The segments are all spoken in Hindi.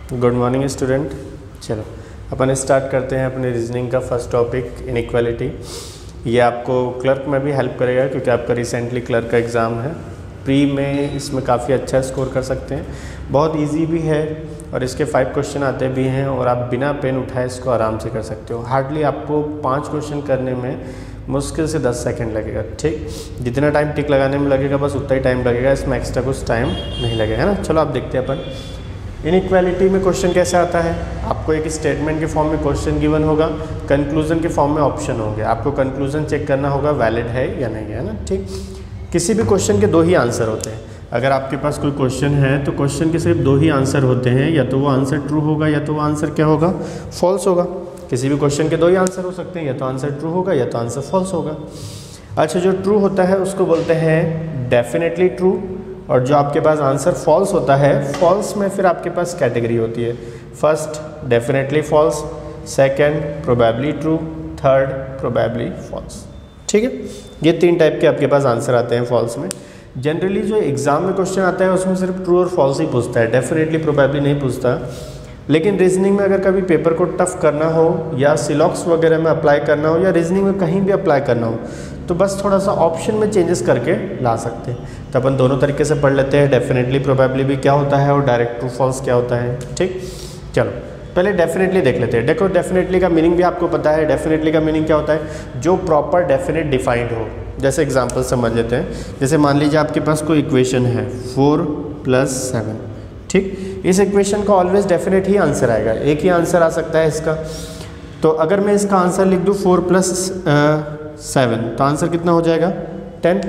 Good morning student. चलो अपन स्टार्ट करते हैं अपने रीजनिंग का फर्स्ट टॉपिक इनइक्वालिटी। ये आपको क्लर्क में भी हेल्प करेगा क्योंकि आपका रिसेंटली क्लर्क का एग्ज़ाम है। प्री में इसमें काफ़ी अच्छा स्कोर कर सकते हैं, बहुत इजी भी है और इसके 5 क्वेश्चन आते भी हैं और आप बिना पेन उठाए इसको आराम से कर सकते हो। हार्डली आपको 5 क्वेश्चन करने में मुश्किल से 10 सेकंड लगेगा। ठीक, जितना टाइम टिक लगाने में लगेगा बस उतना ही टाइम लगेगा, इसमें एक्स्ट्रा कुछ टाइम नहीं लगेगा, है ना। चलो आप देखते हैं अपन इनइक्वालिटी में क्वेश्चन कैसे आता है। आपको एक स्टेटमेंट के फॉर्म में क्वेश्चन गिवन होगा, कंक्लूजन के फॉर्म में ऑप्शन होंगे। आपको कंक्लूजन चेक करना होगा वैलिड है या नहीं है ना। ठीक, किसी भी क्वेश्चन के 2 ही आंसर होते हैं। अगर आपके पास कोई क्वेश्चन है तो क्वेश्चन के सिर्फ 2 ही आंसर होते हैं, या तो वो आंसर ट्रू होगा या तो वो आंसर क्या होगा, फॉल्स होगा। किसी भी क्वेश्चन के 2 ही आंसर हो सकते हैं, या तो आंसर ट्रू होगा या तो आंसर फॉल्स होगा। अच्छा, जो ट्रू होता है उसको बोलते हैं डेफिनेटली ट्रू, और जो आपके पास आंसर फॉल्स होता है, फॉल्स में फिर आपके पास कैटेगरी होती है। First definitely false, second probably true, third probably false. ठीक है, ये 3 टाइप के आपके पास आंसर आते हैं फॉल्स में। जनरली जो एग्जाम में क्वेश्चन आता है उसमें सिर्फ ट्रू और फॉल्स ही पूछता है, डेफिनेटली प्रोबेबली नहीं पूछता। लेकिन रीजनिंग में अगर कभी पेपर को टफ करना हो या सिलॉक्स वगैरह में अप्लाई करना हो या रीजनिंग में कहीं भी अप्लाई करना हो तो बस थोड़ा सा ऑप्शन में चेंजेस करके ला सकते हैं। तो अपन दोनों तरीके से पढ़ लेते हैं, डेफिनेटली प्रोबेबली भी क्या होता है और डायरेक्ट ट्रू फॉल्स क्या होता है। ठीक, चलो पहले डेफिनेटली देख लेते हैं। देखो डेफिनेटली का मीनिंग भी आपको पता है। डेफिनेटली का मीनिंग क्या होता है, जो प्रॉपर डेफिनेट डिफाइंड हो। जैसे एग्जांपल समझ लेते हैं, जैसे मान लीजिए आपके पास कोई इक्वेशन है 4 + 7। ठीक, इस इक्वेशन का ऑलवेज डेफिनेट ही आंसर आएगा, एक ही आंसर आ सकता है इसका। तो अगर मैं इसका आंसर लिख दूँ 4 + 7 तो आंसर कितना हो जाएगा 10।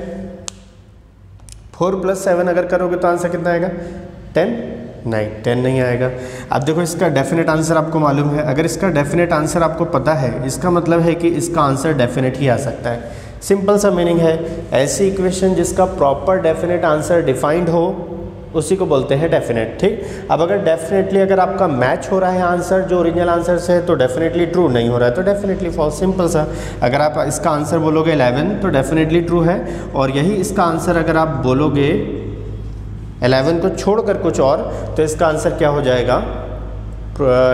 4 + 7 अगर करोगे तो आंसर कितना आएगा 10 नहीं, 10 नहीं आएगा। अब देखो इसका डेफिनेट आंसर आपको मालूम है। अगर इसका डेफिनेट आंसर आपको पता है, इसका मतलब है कि इसका आंसर डेफिनेट ही आ सकता है। सिंपल सा मीनिंग है, ऐसी इक्वेशन जिसका प्रॉपर डेफिनेट आंसर डिफाइंड हो उसी को बोलते हैं डेफिनेट। ठीक, अब अगर डेफिनेटली अगर आपका मैच हो रहा है आंसर जो ओरिजिनल आंसर से है तो डेफिनेटली ट्रू, नहीं हो रहा है तो डेफिनेटली फॉल्स। सिंपल सा। अगर आप इसका आंसर बोलोगे 11 तो डेफिनेटली ट्रू है, और यही इसका आंसर अगर आप बोलोगे 11 को छोड़कर कुछ और तो इसका आंसर क्या हो जाएगा,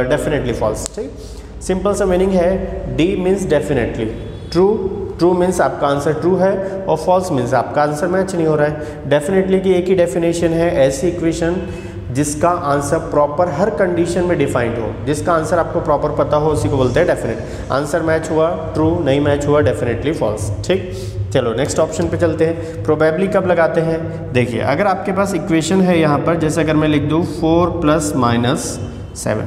डेफिनेटली फॉल्स। ठीक, सिंपल सा मीनिंग है, D means definitely, true means आपका आंसर ट्रू है और फॉल्स मीन्स आपका आंसर मैच नहीं हो रहा है। डेफिनेटली की एक ही डेफिनेशन है, ऐसी इक्वेशन जिसका आंसर प्रॉपर हर कंडीशन में डिफाइंड हो, जिसका आंसर आपको प्रॉपर पता हो उसी को बोलते हैं डेफिनेट। आंसर मैच हुआ ट्रू, नहीं मैच हुआ डेफिनेटली फॉल्स। ठीक, चलो नेक्स्ट ऑप्शन पे चलते हैं। प्रोबेबली कब लगाते हैं, देखिए अगर आपके पास इक्वेशन है यहाँ पर, जैसे अगर मैं लिख दूँ 4 + -7।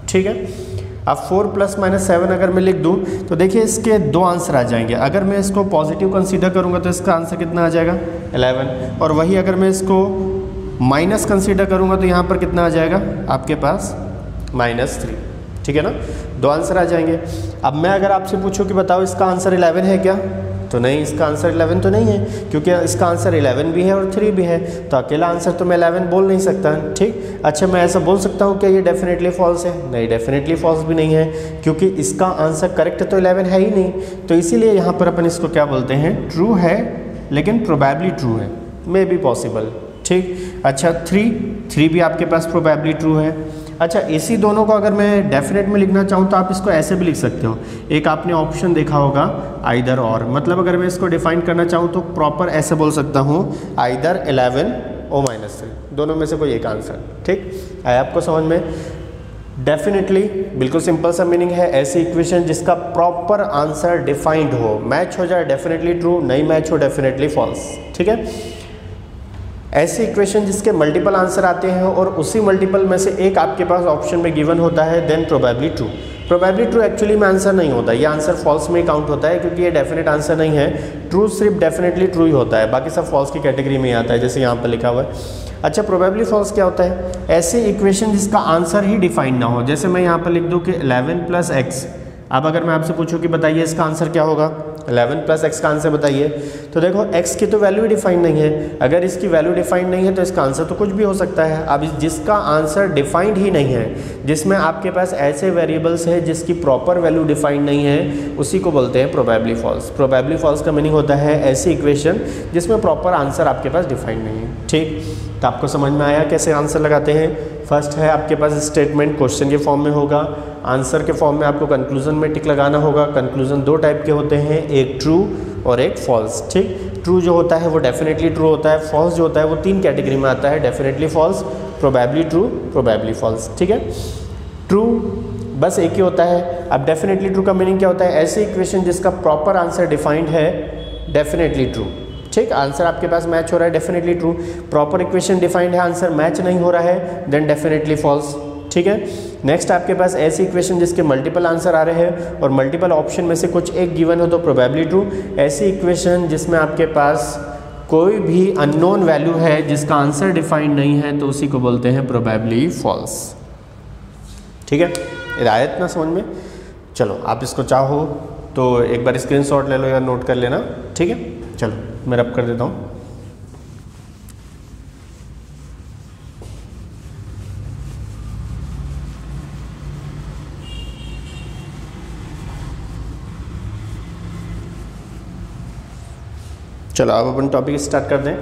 ठीक है, अब 4 + -7 अगर मैं लिख दूँ तो देखिए इसके 2 आंसर आ जाएंगे। अगर मैं इसको पॉजिटिव कंसीडर करूँगा तो इसका आंसर कितना आ जाएगा 11, और वही अगर मैं इसको माइनस कंसीडर करूँगा तो यहाँ पर कितना आ जाएगा आपके पास -3। ठीक है ना, 2 आंसर आ जाएंगे। अब मैं अगर आपसे पूछूं कि बताओ इसका आंसर 11 है क्या, तो नहीं, इसका आंसर 11 तो नहीं है, क्योंकि इसका आंसर 11 भी है और 3 भी है, तो अकेला आंसर तो मैं 11 बोल नहीं सकता। ठीक, अच्छा मैं ऐसा बोल सकता हूँ क्या ये डेफिनेटली फॉल्स है, नहीं डेफिनेटली फॉल्स भी नहीं है, क्योंकि इसका आंसर करेक्ट तो 11 है ही नहीं। तो इसीलिए यहाँ पर अपन इसको क्या बोलते हैं, ट्रू है लेकिन प्रोबेबली ट्रू है, मे बी पॉसिबल। ठीक, अच्छा 3 भी आपके पास प्रोबेबली ट्रू है। अच्छा, इसी दोनों को अगर मैं डेफिनेट में लिखना चाहूँ तो आप इसको ऐसे भी लिख सकते हो। एक आपने ऑप्शन देखा होगा आइदर और, मतलब अगर मैं इसको डिफाइन करना चाहूँ तो प्रॉपर ऐसे बोल सकता हूँ आइदर 11 और -3, दोनों में से कोई एक आंसर। ठीक, आया आपको समझ में। डेफिनेटली बिल्कुल सिंपल सा मीनिंग है, ऐसी इक्वेशन जिसका प्रॉपर आंसर डिफाइंड हो, मैच हो जाए डेफिनेटली ट्रू, नहीं मैच हो डेफिनेटली फॉल्स। ठीक है, ऐसी इक्वेशन जिसके मल्टीपल आंसर आते हैं और उसी मल्टीपल में से एक आपके पास ऑप्शन में गिवन होता है, then probably true. Probably true actually में आंसर नहीं होता, ये आंसर फॉल्स में काउंट होता है क्योंकि ये डेफिनेट आंसर नहीं है। ट्रू सिर्फ डेफिनेटली ट्रू ही होता है, बाकी सब फॉल्स की कैटेगरी में आता है, जैसे यहाँ पर लिखा हुआ है। अच्छा, प्रोबेबली फॉल्स क्या होता है, ऐसी इक्वेशन जिसका आंसर ही डिफाइंड ना हो। जैसे मैं यहाँ पर लिख दूँ कि 11 + x। अब अगर मैं आपसे पूछूं कि बताइए इसका आंसर क्या होगा, 11 + x का आंसर बताइए, तो देखो x की तो वैल्यू डिफाइन नहीं है। अगर इसकी वैल्यू डिफाइन नहीं है तो इसका आंसर तो कुछ भी हो सकता है। अब जिसका आंसर डिफाइंड ही नहीं है, जिसमें आपके पास ऐसे वेरिएबल्स है जिसकी प्रॉपर वैल्यू डिफाइंड नहीं है, उसी को बोलते हैं प्रोबेबली फॉल्स। प्रोबेबली फॉल्स का मीनिंग होता है ऐसी इक्वेशन जिसमें प्रॉपर आंसर आपके पास डिफाइंड नहीं है। ठीक, तो आपको समझ में आया कैसे आंसर लगाते हैं। फर्स्ट है आपके पास स्टेटमेंट क्वेश्चन के फॉर्म में होगा, आंसर के फॉर्म में आपको कंक्लूजन में टिक लगाना होगा। कंक्लूजन दो टाइप के होते हैं, एक ट्रू और एक फॉल्स। ठीक, ट्रू जो होता है वो डेफिनेटली ट्रू होता है, फॉल्स जो होता है वो तीन कैटेगरी में आता है, definitely false, probably true, probably false. ठीक है, ट्रू बस एक ही होता है। अब डेफिनेटली ट्रू का मीनिंग क्या होता है, ऐसी इक्वेशन जिसका प्रॉपर आंसर डिफाइंड है, डेफिनेटली ट्रू। ठीक, आंसर आपके पास मैच हो रहा है, definitely true. Proper equation defined है, आंसर मैच नहीं हो रहा है, देन डेफिनेटली फॉल्स। ठीक है, नेक्स्ट आपके पास ऐसी इक्वेशन जिसके मल्टीपल आंसर आ रहे हैं और मल्टीपल ऑप्शन में से कुछ एक गिवन हो तो प्रोबेबली ट्रू। ऐसी इक्वेशन जिसमें आपके पास कोई भी अननोन वैल्यू है जिसका आंसर डिफाइंड नहीं है तो उसी को बोलते हैं प्रोबेबली फॉल्स। ठीक है, हिदायत ना समझ में। चलो आप इसको चाहो तो एक बार स्क्रीनशॉट ले लो या नोट कर लेना। ठीक है, चलो मैं रब कर देता हूँ। चलो अब अपन टॉपिक स्टार्ट कर दें।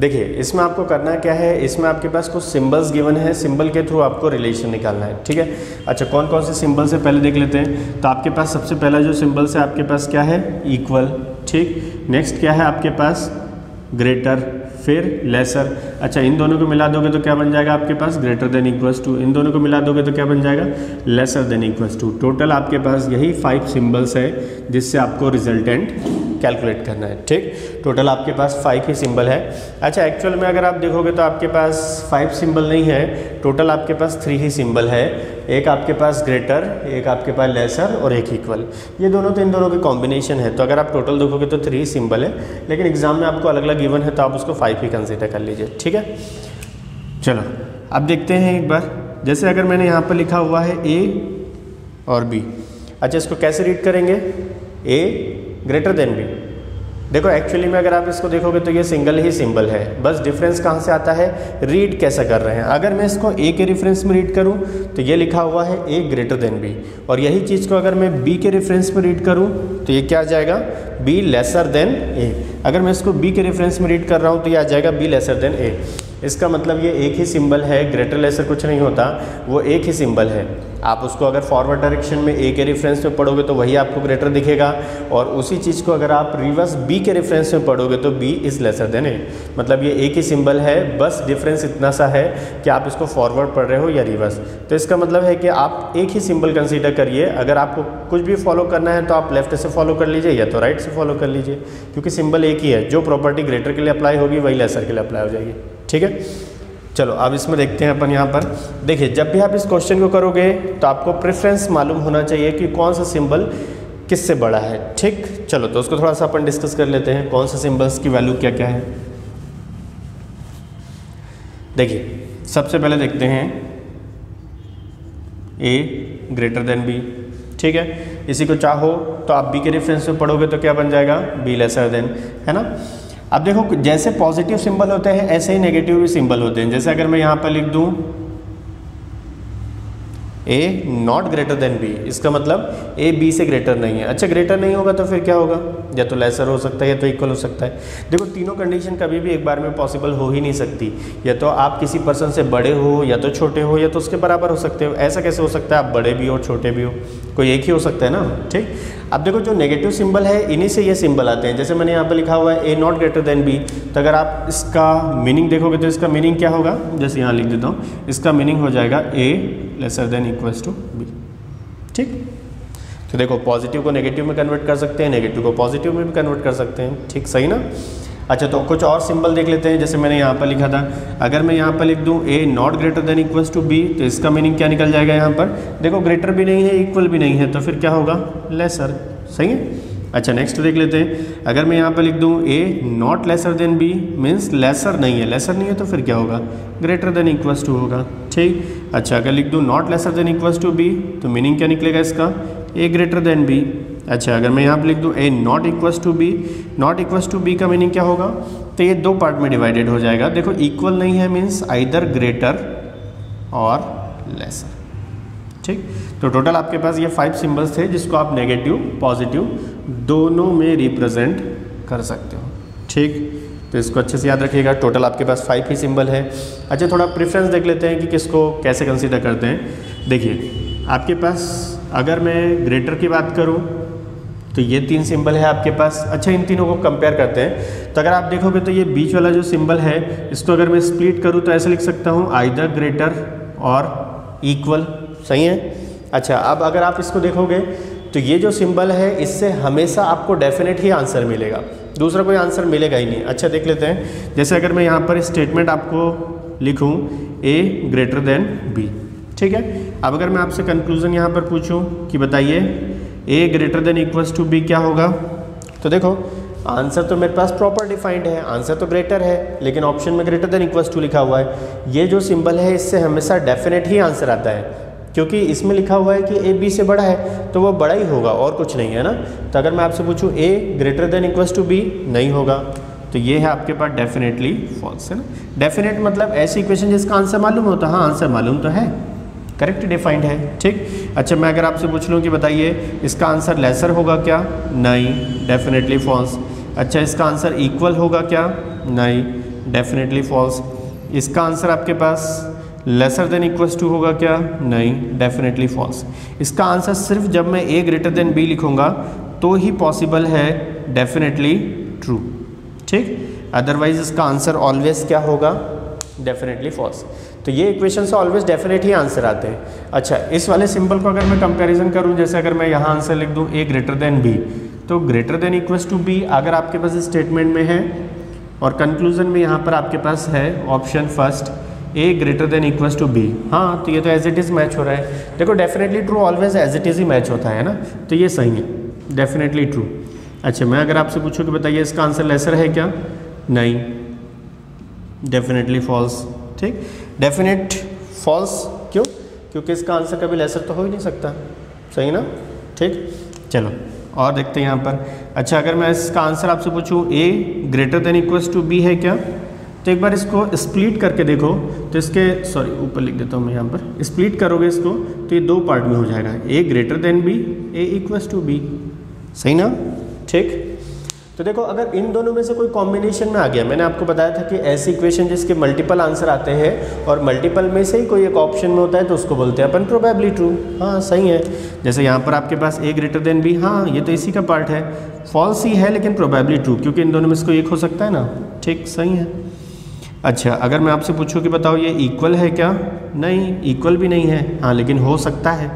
देखिए इसमें आपको करना क्या है, इसमें आपके पास कुछ सिंबल्स गिवन है, सिंबल के थ्रू आपको रिलेशन निकालना है। ठीक है, अच्छा कौन कौन से सिंबल्स है पहले देख लेते हैं। तो आपके पास सबसे पहला जो सिंबल्स है आपके पास क्या है, इक्वल। ठीक, नेक्स्ट क्या है आपके पास, ग्रेटर, फिर लेसर। अच्छा इन दोनों को मिला दोगे तो क्या बन जाएगा आपके पास, ग्रेटर देन इक्वल्स टू। इन दोनों को मिला दोगे तो क्या बन जाएगा, lesser than equals to. Total आपके पास यही 5 सिंबल्स है जिससे आपको रिजल्टेंट कैलकुलेट करना है। ठीक, टोटल आपके पास 5 ही सिंबल है। अच्छा एक्चुअल में अगर आप देखोगे तो आपके पास 5 सिंबल नहीं है, टोटल आपके पास 3 ही सिंबल है। एक आपके पास ग्रेटर, एक आपके पास लेसर और एक इक्वल। ये दोनों तो इन दोनों की कॉम्बिनेशन है, तो अगर आप टोटल देखोगे तो 3 सिंबल है, लेकिन एग्जाम में आपको अलग अलग गिवन है तो आप उसको 5 ही कंसिडर कर लीजिए। ठीक है, चलो अब देखते हैं एक बार। जैसे अगर मैंने यहाँ पर लिखा हुआ है ए और बी, अच्छा इसको कैसे रीड करेंगे, ए ग्रेटर देन बी। देखो एक्चुअली में अगर आप इसको देखोगे तो ये सिंगल ही सिंबल है, बस डिफरेंस कहाँ से आता है, रीड कैसा कर रहे हैं। अगर मैं इसको ए के रेफरेंस में रीड करूँ तो ये लिखा हुआ है ए ग्रेटर देन बी, और यही चीज़ को अगर मैं बी के रेफरेंस में रीड करूँ तो ये क्या आ जाएगा, बी लेसर देन ए। अगर मैं इसको बी के रेफरेंस में रीड कर रहा हूँ तो ये आ जाएगा बी लेसर देन ए। इसका मतलब ये एक ही सिंबल है, ग्रेटर लेसर कुछ नहीं होता, वो एक ही सिंबल है। आप उसको अगर फॉरवर्ड डायरेक्शन में ए के रेफरेंस में पढ़ोगे तो वही आपको ग्रेटर दिखेगा, और उसी चीज़ को अगर आप रिवर्स बी के रेफरेंस में पढ़ोगे तो बी इज़ लेसर देन ए। मतलब ये एक ही सिंबल है, बस डिफरेंस इतना सा है कि आप इसको फॉरवर्ड पढ़ रहे हो या रिवर्स। तो इसका मतलब है कि आप एक ही सिंबल कंसीडर करिए। अगर आपको कुछ भी फॉलो करना है तो आप लेफ्ट से फॉलो कर लीजिए या तो राइट से फॉलो कर लीजिए, क्योंकि सिंबल एक ही है। जो प्रॉपर्टी ग्रेटर के लिए अप्लाई होगी वही लेसर के लिए अप्लाई हो जाएगी। ठीक है, चलो अब इसमें देखते हैं अपन यहाँ पर। देखिए जब भी आप इस क्वेश्चन को करोगे तो आपको प्रेफरेंस मालूम होना चाहिए कि कौन सा सिंबल किससे बड़ा है। ठीक, चलो तो उसको थोड़ा सा अपन डिस्कस कर लेते हैं, कौन सा सिंबल्स की वैल्यू क्या क्या है। देखिए सबसे पहले देखते हैं ए ग्रेटर देन बी। ठीक है, इसी को चाहो तो आप बी के रेफरेंस में पढ़ोगे तो क्या बन जाएगा, बी लेसर देन, है ना। अब देखो जैसे पॉजिटिव सिंबल होते हैं ऐसे ही नेगेटिव भी सिंबल होते हैं। जैसे अगर मैं यहाँ पर लिख दूँ A not greater than B, इसका मतलब ए बी से ग्रेटर नहीं है। अच्छा ग्रेटर नहीं होगा तो फिर क्या होगा, या तो लेसर हो सकता है या तो इक्वल हो सकता है। देखो तीनों कंडीशन कभी भी एक बार में पॉसिबल हो ही नहीं सकती, या तो आप किसी पर्सन से बड़े हो या तो छोटे हो या तो उसके बराबर हो सकते हो। ऐसा कैसे हो सकता है आप बड़े भी हो छोटे भी हो, कोई एक ही हो सकता है ना। ठीक, अब देखो जो नेगेटिव सिंबल है इन्हीं से ये सिंबल आते हैं। जैसे मैंने यहाँ पर लिखा हुआ है ए नॉट ग्रेटर देन बी, तो अगर आप इसका मीनिंग देखोगे तो इसका मीनिंग क्या होगा, जैसे यहाँ लिख देता हूँ, इसका मीनिंग हो जाएगा A lesser than equals to B. ठीक, तो देखो पॉजिटिव को नेगेटिव में कन्वर्ट कर सकते हैं, नेगेटिव को पॉजिटिव में भी कन्वर्ट कर सकते हैं। ठीक, सही ना। अच्छा तो कुछ और सिंबल देख लेते हैं। जैसे मैंने यहाँ पर लिखा था, अगर मैं यहाँ पर लिख दूँ A not greater than equals to B, तो इसका मीनिंग क्या निकल जाएगा, यहाँ पर देखो ग्रेटर भी नहीं है इक्वल भी नहीं है, तो फिर क्या होगा, लेसर। सही है। अच्छा नेक्स्ट देख लेते हैं, अगर मैं यहाँ पर लिख दूँ A not lesser than B, means lesser नहीं है, लेसर नहीं है तो फिर क्या होगा, ग्रेटर देन इक्वल्स टू होगा। ठीक, अच्छा अगर लिख दूँ not lesser than equals to B, तो मीनिंग क्या निकलेगा इसका, ए ग्रेटर देन बी। अच्छा अगर मैं यहाँ पर लिख दूँ A not equals to B, not equals to B का मीनिंग क्या होगा, तो ये दो पार्ट में डिवाइडेड हो जाएगा। देखो इक्वल नहीं है मीन्स आइदर ग्रेटर और लेसर। ठीक, तो टोटल आपके पास ये 5 सिंबल्स थे जिसको आप नेगेटिव पॉजिटिव दोनों में रिप्रेजेंट कर सकते हो। ठीक, तो इसको अच्छे से याद रखिएगा। टोटल आपके पास 5 ही सिंबल है। अच्छा, थोड़ा प्रेफरेंस देख लेते हैं कि किसको कैसे कंसीडर करते हैं। देखिए आपके पास अगर मैं ग्रेटर की बात करूं तो ये 3 सिंबल है आपके पास। अच्छा, इन तीनों को कंपेयर करते हैं तो अगर आप देखोगे तो ये बीच वाला जो सिंबल है इसको अगर मैं स्प्लिट करूँ तो ऐसे लिख सकता हूँ आइदर ग्रेटर और इक्वल। सही है। अच्छा, अब अगर आप इसको देखोगे तो ये जो सिंबल है इससे हमेशा आपको डेफिनेट ही आंसर मिलेगा, दूसरा कोई आंसर मिलेगा ही नहीं। अच्छा, देख लेते हैं। जैसे अगर मैं यहाँ पर स्टेटमेंट आपको लिखूँ ए ग्रेटर देन बी, ठीक है। अब अगर मैं आपसे कंक्लूजन यहाँ पर पूछूँ कि बताइए A greater than equals to B क्या होगा, तो देखो आंसर तो मेरे पास प्रॉपर डिफाइंड है, आंसर तो ग्रेटर है, लेकिन ऑप्शन में ग्रेटर देन इक्वल्स टू लिखा हुआ है। ये जो सिंबल है इससे हमेशा डेफिनेट ही आंसर आता है, क्योंकि इसमें लिखा हुआ है कि ए बी से बड़ा है तो वो बड़ा ही होगा और कुछ नहीं है ना। तो अगर मैं आपसे पूछूं A greater than equals to B, नहीं होगा। तो ये है आपके पास डेफिनेटली फॉल्स, है ना। डेफिनेट मतलब ऐसी इक्वेशन जिसका आंसर मालूम होता है। हाँ, आंसर मालूम तो है, करेक्ट डिफाइंड है, ठीक। अच्छा, मैं अगर आपसे पूछ लूँ कि बताइए इसका आंसर लेसर होगा क्या, नहीं, डेफिनेटली फॉल्स। अच्छा, इसका आंसर इक्वल होगा क्या, नहीं, डेफिनेटली फॉल्स। इसका आंसर आपके पास लेसर देन इक्वल्स टू होगा क्या, नहीं, डेफिनेटली फॉल्स। इसका आंसर सिर्फ जब मैं ए ग्रेटर देन बी लिखूंगा तो ही पॉसिबल है, डेफिनेटली ट्रू, ठीक। अदरवाइज इसका आंसर ऑलवेज क्या होगा, डेफिनेटली फॉल्स। तो ये इक्वेशन से ऑलवेज डेफिनेट ही आंसर आते हैं। अच्छा, इस वाले सिंबल को अगर मैं कंपैरिजन करूं, जैसे अगर मैं यहाँ आंसर लिख दूं ए ग्रेटर देन बी, तो greater than equals to B अगर आपके पास स्टेटमेंट में है और कंक्लूजन में यहाँ पर आपके पास है option first A greater than equals to B, हाँ, तो ये तो एज इट इज़ मैच हो रहा है। देखो definitely true always as it is ही मैच होता है ना, तो ये सही है, डेफिनेटली ट्रू। अच्छा, मैं अगर आपसे पूछूँ कि बताइए इसका आंसर लेसर है क्या, नहीं, डेफिनेटली फॉल्स, ठीक। डेफिनेट फॉल्स क्यों, क्योंकि इसका आंसर कभी लेसर तो हो ही नहीं सकता, सही ना, ठीक। चलो और देखते हैं यहाँ पर। अच्छा, अगर मैं इसका आंसर आपसे पूछूँ A greater than equals to B है क्या, तो एक बार इसको स्प्लिट करके देखो तो इसके, सॉरी ऊपर लिख देता हूँ मैं यहाँ पर, स्प्लिट करोगे इसको तो ये 2 पार्ट में हो जाएगा, A greater than B, A equals to B, सही ना, ठीक। तो देखो अगर इन दोनों में से कोई कॉम्बिनेशन में आ गया, मैंने आपको बताया था कि ऐसी इक्वेशन जिसके मल्टीपल आंसर आते हैं और मल्टीपल में से ही कोई एक ऑप्शन में होता है तो उसको बोलते हैं अपन प्रोबेबली ट्रू। हाँ, सही है। जैसे यहाँ पर आपके पास ए ग्रेटर देन बी, हाँ, ये तो इसी का पार्ट है, फॉल्स ही है लेकिन प्रोबेबली ट्रू, क्योंकि इन दोनों में से कोई एक हो सकता है ना, ठीक, सही है। अच्छा, अगर मैं आपसे पूछूँ कि बताओ ये इक्वल है क्या, नहीं, इक्वल भी नहीं है, हाँ, लेकिन हो सकता है,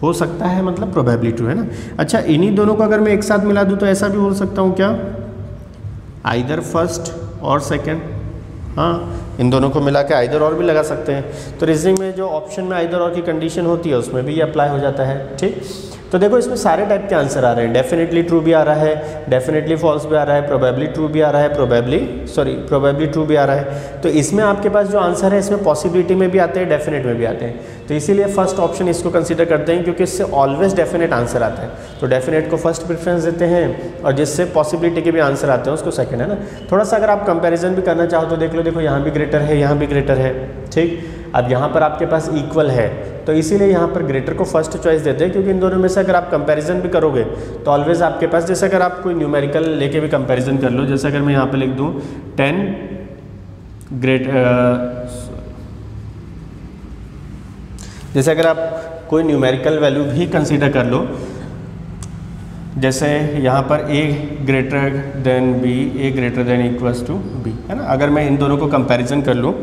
हो सकता है मतलब प्रोबेबली ट्रू, है ना। अच्छा, इन्हीं दोनों को अगर मैं एक साथ मिला दूं तो ऐसा भी बोल सकता हूं क्या, आइदर फर्स्ट और सेकंड, हाँ, इन दोनों को मिला के आइदर और भी लगा सकते हैं। तो रीजनिंग में जो ऑप्शन में आइदर और की कंडीशन होती है उसमें भी ये अप्लाई हो जाता है, ठीक। तो देखो इसमें सारे टाइप के आंसर आ रहे हैं, डेफिनेटली ट्रू भी आ रहा है, डेफिनेटली फॉल्स भी आ रहा है, प्रोबेबली ट्रू भी आ रहा है, प्रोबेबली ट्रू भी आ रहा है। तो इसमें आपके पास जो आंसर है इसमें पॉसिबिलिटी में भी आते हैं, डेफिनेट में भी आते हैं। तो इसीलिए फर्स्ट ऑप्शन इसको कंसीडर करते हैं क्योंकि इससे ऑलवेज डेफिनेट आंसर आता है। तो डेफिनेट को फर्स्ट प्रेफरेंस देते हैं और जिससे पॉसिबिलिटी के भी आंसर आते हैं उसको सेकंड, है ना। थोड़ा सा अगर आप कंपैरिजन भी करना चाहो तो देख लो, देखो यहाँ भी ग्रेटर है, यहाँ भी ग्रेटर है, ठीक। अब यहाँ पर आपके पास इक्वल है तो इसीलिए यहाँ पर ग्रेटर को फर्स्ट चॉइस देते हैं, क्योंकि इन दोनों में से अगर आप कंपैरिजन भी करोगे तो ऑलवेज आपके पास, जैसे अगर आप कोई न्यूमेरिकल लेके भी कंपैरिजन कर लो, जैसे अगर मैं यहाँ पे लिख दूँ 10 जैसे अगर आप कोई न्यूमेरिकल वैल्यू भी कंसीडर कर लो, जैसे यहाँ पर a greater than b, a greater than equals to b, है ना। अगर मैं इन दोनों को कंपैरिजन कर लूँ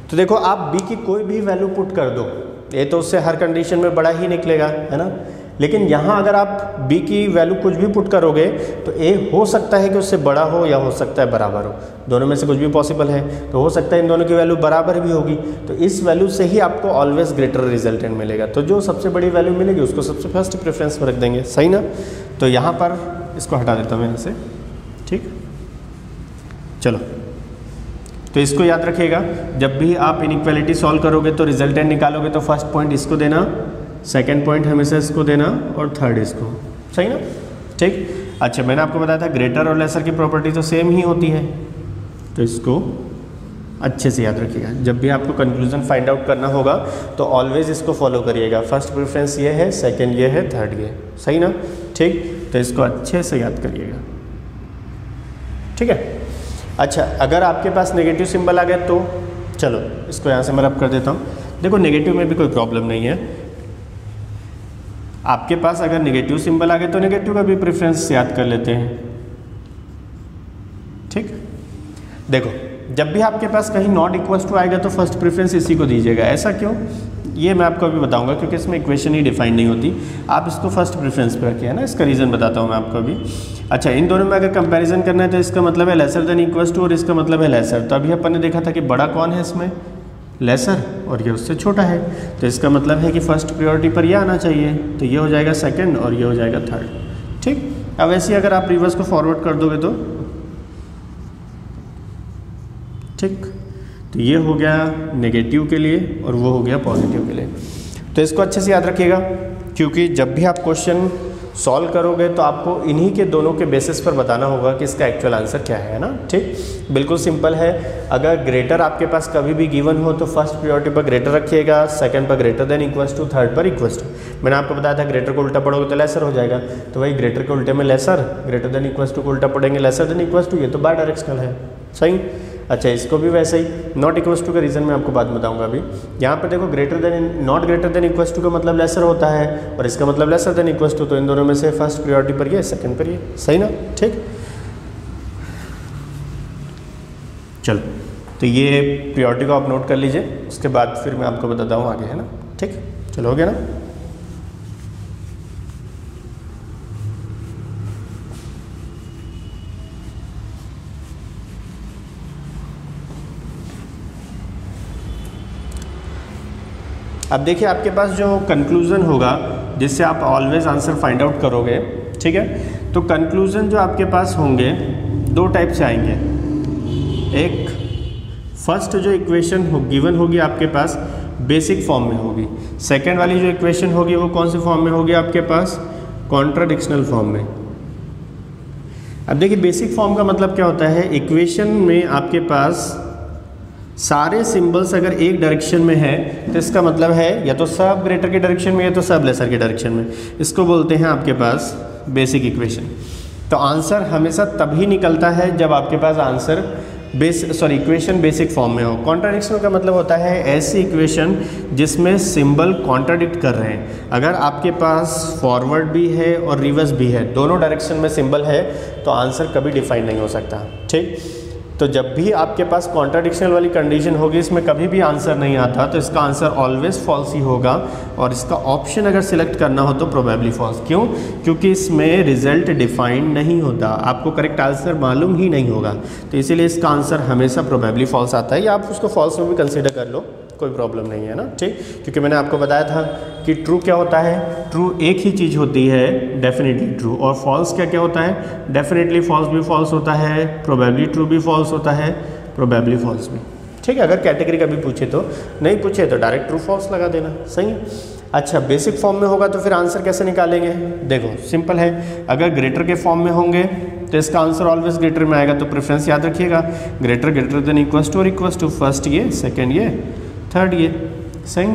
तो देखो आप b की कोई भी वैल्यू पुट कर दो, a तो उससे हर कंडीशन में बड़ा ही निकलेगा, है ना। लेकिन यहाँ अगर आप b की वैल्यू कुछ भी पुट करोगे तो a हो सकता है कि उससे बड़ा हो या हो सकता है बराबर हो, दोनों में से कुछ भी पॉसिबल है। तो हो सकता है इन दोनों की वैल्यू बराबर भी होगी, तो इस वैल्यू से ही आपको ऑलवेज ग्रेटर रिजल्टेंट मिलेगा। तो जो सबसे बड़ी वैल्यू मिलेगी उसको सबसे फर्स्ट प्रेफरेंस में रख देंगे, सही ना। तो यहाँ पर इसको हटा देता हूँ यहाँ से, ठीक। चलो, तो इसको याद रखिएगा, जब भी आप इनइक्वालिटी सॉल्व करोगे तो रिजल्टेंट निकालोगे तो फर्स्ट पॉइंट इसको देना, सेकंड पॉइंट हमेशा इसको देना और थर्ड इसको, सही ना, ठीक। अच्छा, मैंने आपको बताया था ग्रेटर और लेसर की प्रॉपर्टी तो सेम ही होती है, तो इसको अच्छे से याद रखिएगा। जब भी आपको कंक्लूजन फाइंड आउट करना होगा तो ऑलवेज इसको फॉलो करिएगा, फर्स्ट प्रेफरेंस ये है, सेकंड ये है, थर्ड ये, सही ना, ठीक। तो इसको अच्छे से याद करिएगा, ठीक है। अच्छा, अगर आपके पास नेगेटिव सिंबल आ गया तो चलो इसको यहाँ से मैं रब कर देता हूँ। देखो नेगेटिव में भी कोई प्रॉब्लम नहीं है, आपके पास अगर नेगेटिव सिंबल आ गए तो नेगेटिव का भी प्रेफरेंस याद कर लेते हैं। ठीक, देखो जब भी आपके पास कहीं नॉट इक्वल टू आएगा तो फर्स्ट प्रेफरेंस इसी को दीजिएगा। ऐसा क्यों, ये मैं आपको अभी बताऊंगा, क्योंकि इसमें इक्वेशन ही डिफाइन नहीं होती, आप इसको फर्स्ट प्रेफरेंस पे रखिए, है ना। इसका रीज़न बताता हूँ मैं आपको अभी। अच्छा, इन दोनों में अगर कंपैरिजन करना है तो इसका मतलब है लेसर देन इक्वल टू और इसका मतलब है लेसर। तो अभी अपन ने देखा था कि बड़ा कौन है इसमें, लेसर, और ये उससे छोटा है, तो इसका मतलब है कि फर्स्ट प्रायोरिटी पर ये आना चाहिए, तो ये हो जाएगा सेकंड और ये हो जाएगा थर्ड। ठीक, अब ऐसे ही अगर आप रिवर्स को फॉरवर्ड कर दोगे तो ठीक, तो ये हो गया नेगेटिव के लिए और वो हो गया पॉजिटिव के लिए। तो इसको अच्छे से याद रखिएगा, क्योंकि जब भी आप क्वेश्चन सॉल्व करोगे तो आपको इन्हीं के दोनों के बेसिस पर बताना होगा कि इसका एक्चुअल आंसर क्या है ना। ठीक, बिल्कुल सिंपल है। अगर ग्रेटर आपके पास कभी भी गिवन हो तो फर्स्ट प्रायोरिटी पर ग्रेटर रखिएगा, सेकंड पर greater than equals to, third पर इक्वल्स टू। मैंने आपको बताया था ग्रेटर को उल्टा पढ़ोगे तो लेसर हो जाएगा, तो वही ग्रेटर के उल्टे में lesser, greater than equals to को उल्टा पढ़ेंगे लेसर देन इक्वल्स टू, ये तो बाय डायरेक्शनल है। सही। अच्छा, इसको भी वैसे ही नॉट इक्वल्स टू का रीज़न मैं आपको बाद में बताऊंगा। अभी यहाँ पे देखो greater than, not greater than equals to का मतलब लेसर होता है और इसका मतलब लेसर देन इक्वल्स टू, तो इन दोनों में से फर्स्ट प्रायोरिटी पर ये, सेकंड पर ये। सही ना। ठीक, चलो तो ये प्रायोरिटी को आप नोट कर लीजिए, उसके बाद फिर मैं आपको बताता हूँ आगे, है ना। ठीक, चलो हो गया ना। अब देखिए आपके पास जो कंक्लूज़न होगा जिससे आप ऑलवेज आंसर फाइंड आउट करोगे, ठीक है, तो कंक्लूज़न जो आपके पास होंगे दो टाइप से आएंगे। एक फर्स्ट जो इक्वेशन हो गिवन होगी आपके पास बेसिक फॉर्म में होगी, सेकंड वाली जो इक्वेशन होगी वो कौन से फॉर्म में होगी आपके पास, कॉन्ट्राडिक्शनल फॉर्म में। अब देखिए बेसिक फॉर्म का मतलब क्या होता है, इक्वेशन में आपके पास सारे सिंबल्स अगर एक डायरेक्शन में है तो इसका मतलब है या तो सब ग्रेटर के डायरेक्शन में या तो सब लेसर के डायरेक्शन में, इसको बोलते हैं आपके पास बेसिक इक्वेशन। तो आंसर हमेशा तभी निकलता है जब आपके पास आंसर इक्वेशन बेसिक फॉर्म में हो। कॉन्ट्राडिक्शन का मतलब होता है ऐसी इक्वेशन जिसमें सिंबल कॉन्ट्राडिक्ट कर रहे हैं। अगर आपके पास फॉरवर्ड भी है और रिवर्स भी है, दोनों डायरेक्शन में सिंबल है, तो आंसर कभी डिफाइन नहीं हो सकता। ठीक, तो जब भी आपके पास कॉन्ट्राडिक्शनल वाली कंडीशन होगी, इसमें कभी भी आंसर नहीं आता, तो इसका आंसर ऑलवेज फॉल्स ही होगा। और इसका ऑप्शन अगर सिलेक्ट करना हो तो प्रोबेबली फॉल्स। क्यों? क्योंकि इसमें रिजल्ट डिफाइंड नहीं होता, आपको करेक्ट आंसर मालूम ही नहीं होगा, तो इसीलिए इसका आंसर हमेशा प्रोबेबली फॉल्स आता है। या आप उसको फॉल्स में भी कंसिडर कर लो, कोई प्रॉब्लम नहीं है ना। ठीक, क्योंकि मैंने आपको बताया था कि ट्रू क्या होता है, ट्रू एक ही चीज़ होती है, डेफिनेटली ट्रू, और फॉल्स क्या क्या होता है, डेफिनेटली फॉल्स भी फॉल्स होता है, प्रोबेबली ट्रू भी फॉल्स होता है, प्रोबेबली फॉल्स भी। ठीक है, अगर कैटेगरी का भी पूछे तो, नहीं पूछे तो डायरेक्ट ट्रू फॉल्स लगा देना। सही है। अच्छा, बेसिक फॉर्म में होगा तो फिर आंसर कैसे निकालेंगे, देखो सिंपल है। अगर ग्रेटर के फॉर्म में होंगे तो इसका आंसर ऑलवेज ग्रेटर में आएगा, तो प्रेफरेंस याद रखिएगा, greater greater than equals to और इक्वल्स टू, फर्स्ट ये, सेकेंड ये, थर्ड ये। सही।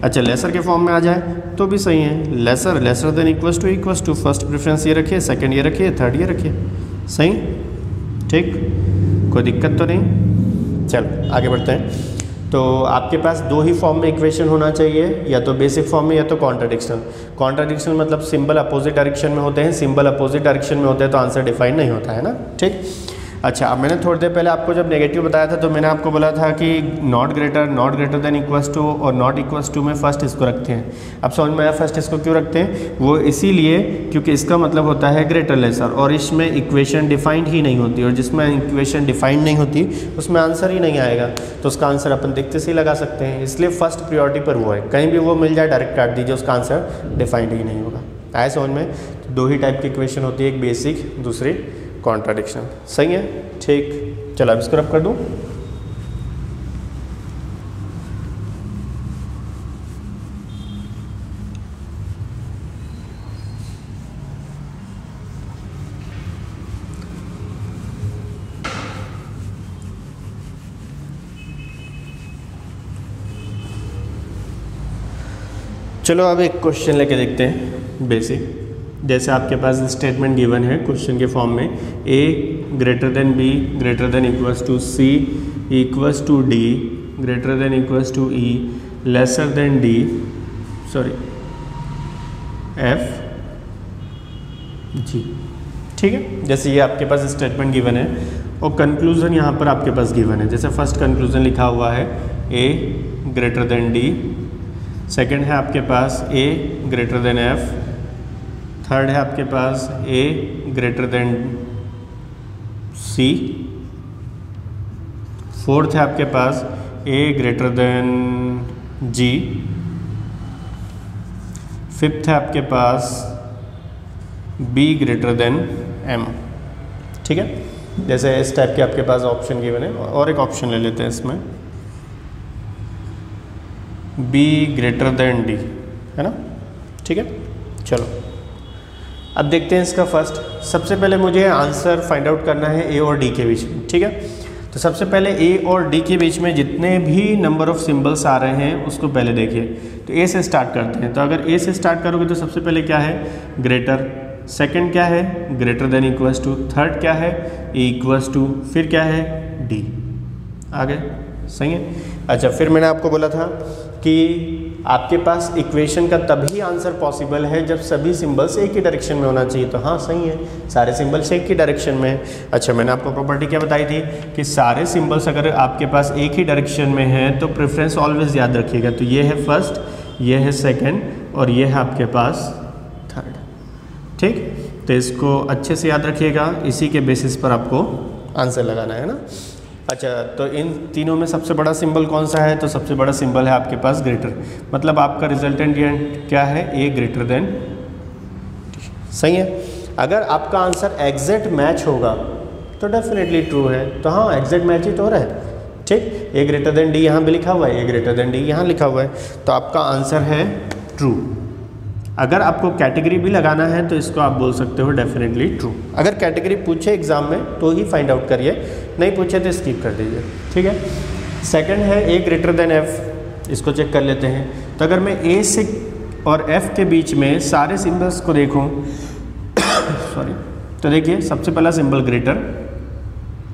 अच्छा, लेसर के फॉर्म में आ जाए तो भी सही है, lesser lesser than equals to, first preference ये रखिए, सेकंड ये रखिए, थर्ड ये रखिए। सही। ठीक, कोई दिक्कत तो नहीं। चलो आगे बढ़ते हैं। तो आपके पास दो ही फॉर्म में इक्वेशन होना चाहिए, या तो बेसिक फॉर्म में या तो कॉन्ट्राडिक्शनल। कॉन्ट्राडिक्शनल मतलब सिंबल अपोजिट डायरेक्शन में होते हैं, सिंबल अपोजिट डायरेक्शन में होते हैं तो आंसर डिफाइन नहीं होता है ना। ठीक। अच्छा, अब मैंने थोड़ी देर पहले आपको जब नेगेटिव बताया था तो मैंने आपको बोला था कि not greater than equals to और नॉट इक्वल्स टू में फर्स्ट इसको रखते हैं। अब समझ में आया फर्स्ट इसको क्यों रखते हैं, वो इसीलिए क्योंकि इसका मतलब होता है ग्रेटर लेसर, और इसमें इक्वेशन डिफाइंड ही नहीं होती, और जिसमें इक्वेशन डिफाइंड नहीं होती उसमें आंसर ही नहीं आएगा, तो उसका आंसर अपन देखते से ही लगा सकते हैं। इसलिए फर्स्ट प्रायोरिटी पर वो है, कहीं भी वो मिल जाए डायरेक्ट काट दीजिए, उसका आंसर डिफाइंड ही नहीं होगा। आया समझ में? दो ही टाइप की इक्वेशन होती है, एक बेसिक, दूसरी कॉन्ट्राडिक्शन। सही है। ठीक, चलो अब इसको रब कर दूं। चलो अब एक क्वेश्चन लेके देखते हैं बेसिक। जैसे आपके पास स्टेटमेंट गिवन है क्वेश्चन के फॉर्म में, A greater than B greater than equals to C equals to D greater than equals to E lesser than D F G. ठीक है, जैसे ये आपके पास स्टेटमेंट गिवन है और कंक्लूजन यहाँ पर आपके पास गिवन है। जैसे फर्स्ट कंक्लूजन लिखा हुआ है A greater then D, second है आपके पास ए ग्रेटर देन एफ, थर्ड है आपके पास ए ग्रेटर देन सी, फोर्थ है आपके पास ए ग्रेटर देन जी, फिफ्थ है आपके पास बी ग्रेटर देन एम। ठीक है, जैसे इस टाइप के आपके पास ऑप्शन गिवन है। और एक ऑप्शन ले लेते हैं इसमें, बी ग्रेटर देन डी, है ना। ठीक है, चलो अब देखते हैं इसका फर्स्ट। सबसे पहले मुझे आंसर फाइंड आउट करना है ए और डी के बीच में। ठीक है, तो सबसे पहले ए और डी के बीच में जितने भी नंबर ऑफ सिंबल्स आ रहे हैं उसको पहले देखिए। तो ए से स्टार्ट करते हैं। तो अगर ए से स्टार्ट करोगे तो सबसे पहले क्या है, ग्रेटर, सेकंड क्या है, greater than equals to, third क्या है, इक्वल्स टू, फिर क्या है, डी। आगे सही है। अच्छा, फिर मैंने आपको बोला था कि आपके पास इक्वेशन का तभी आंसर पॉसिबल है जब सभी सिंबल्स एक ही डायरेक्शन में होना चाहिए। तो हाँ सही है, सारे सिंबल्स एक ही डायरेक्शन में है। अच्छा, मैंने आपको प्रॉपर्टी क्या बताई थी कि सारे सिंबल्स अगर आपके पास एक ही डायरेक्शन में है तो प्रेफरेंस ऑलवेज याद रखिएगा। तो ये है फर्स्ट, ये है सेकंड और ये है आपके पास थर्ड। ठीक, तो इसको अच्छे से याद रखिएगा, इसी के बेसिस पर आपको आंसर लगाना है ना। अच्छा, तो इन तीनों में सबसे बड़ा सिंबल कौन सा है, तो सबसे बड़ा सिंबल है आपके पास ग्रेटर, मतलब आपका रिजल्टेंट क्या है, ए ग्रेटर देन। सही है, अगर आपका आंसर एग्जैक्ट मैच होगा तो डेफिनेटली ट्रू है। तो हाँ, एग्जैक्ट मैच ही तो हो रहा है। ठीक, ए ग्रेटर देन डी यहाँ भी लिखा हुआ है, ए ग्रेटर देन डी यहाँ लिखा हुआ है, तो आपका आंसर है ट्रू। अगर आपको कैटेगरी भी लगाना है तो इसको आप बोल सकते हो डेफिनेटली ट्रू। अगर कैटेगरी पूछे एग्जाम में तो ही फाइंड आउट करिए, नहीं पूछे तो स्किप कर दीजिए। ठीक है, सेकंड है ए ग्रेटर देन एफ, इसको चेक कर लेते हैं। तो अगर मैं ए से और एफ के बीच में सारे सिंबल्स को देखूं सॉरी, तो देखिए सबसे पहला symbol greater,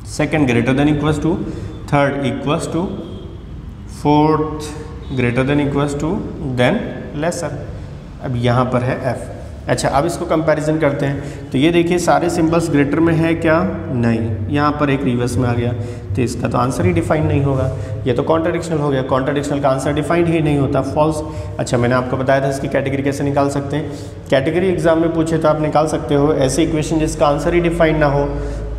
second greater than equals to, third equals to, fourth greater than equals to, then lesser. अब यहाँ पर है f। अच्छा, अब इसको कंपैरिजन करते हैं। तो ये देखिए सारे सिंबल्स ग्रेटर में है क्या, नहीं, यहाँ पर एक रिवर्स में आ गया, तो इसका तो आंसर ही डिफाइन नहीं होगा। ये तो कॉन्ट्राडिक्शनल हो गया, कॉन्ट्राडिक्शनल का आंसर डिफाइंड ही नहीं होता, फॉल्स। अच्छा, मैंने आपको बताया था इसकी कैटेगरी कैसे निकाल सकते हैं। कैटेगरी एग्जाम में पूछे तो आप निकाल सकते हो ऐसे इक्वेशन जिसका आंसर ही डिफाइंड ना हो।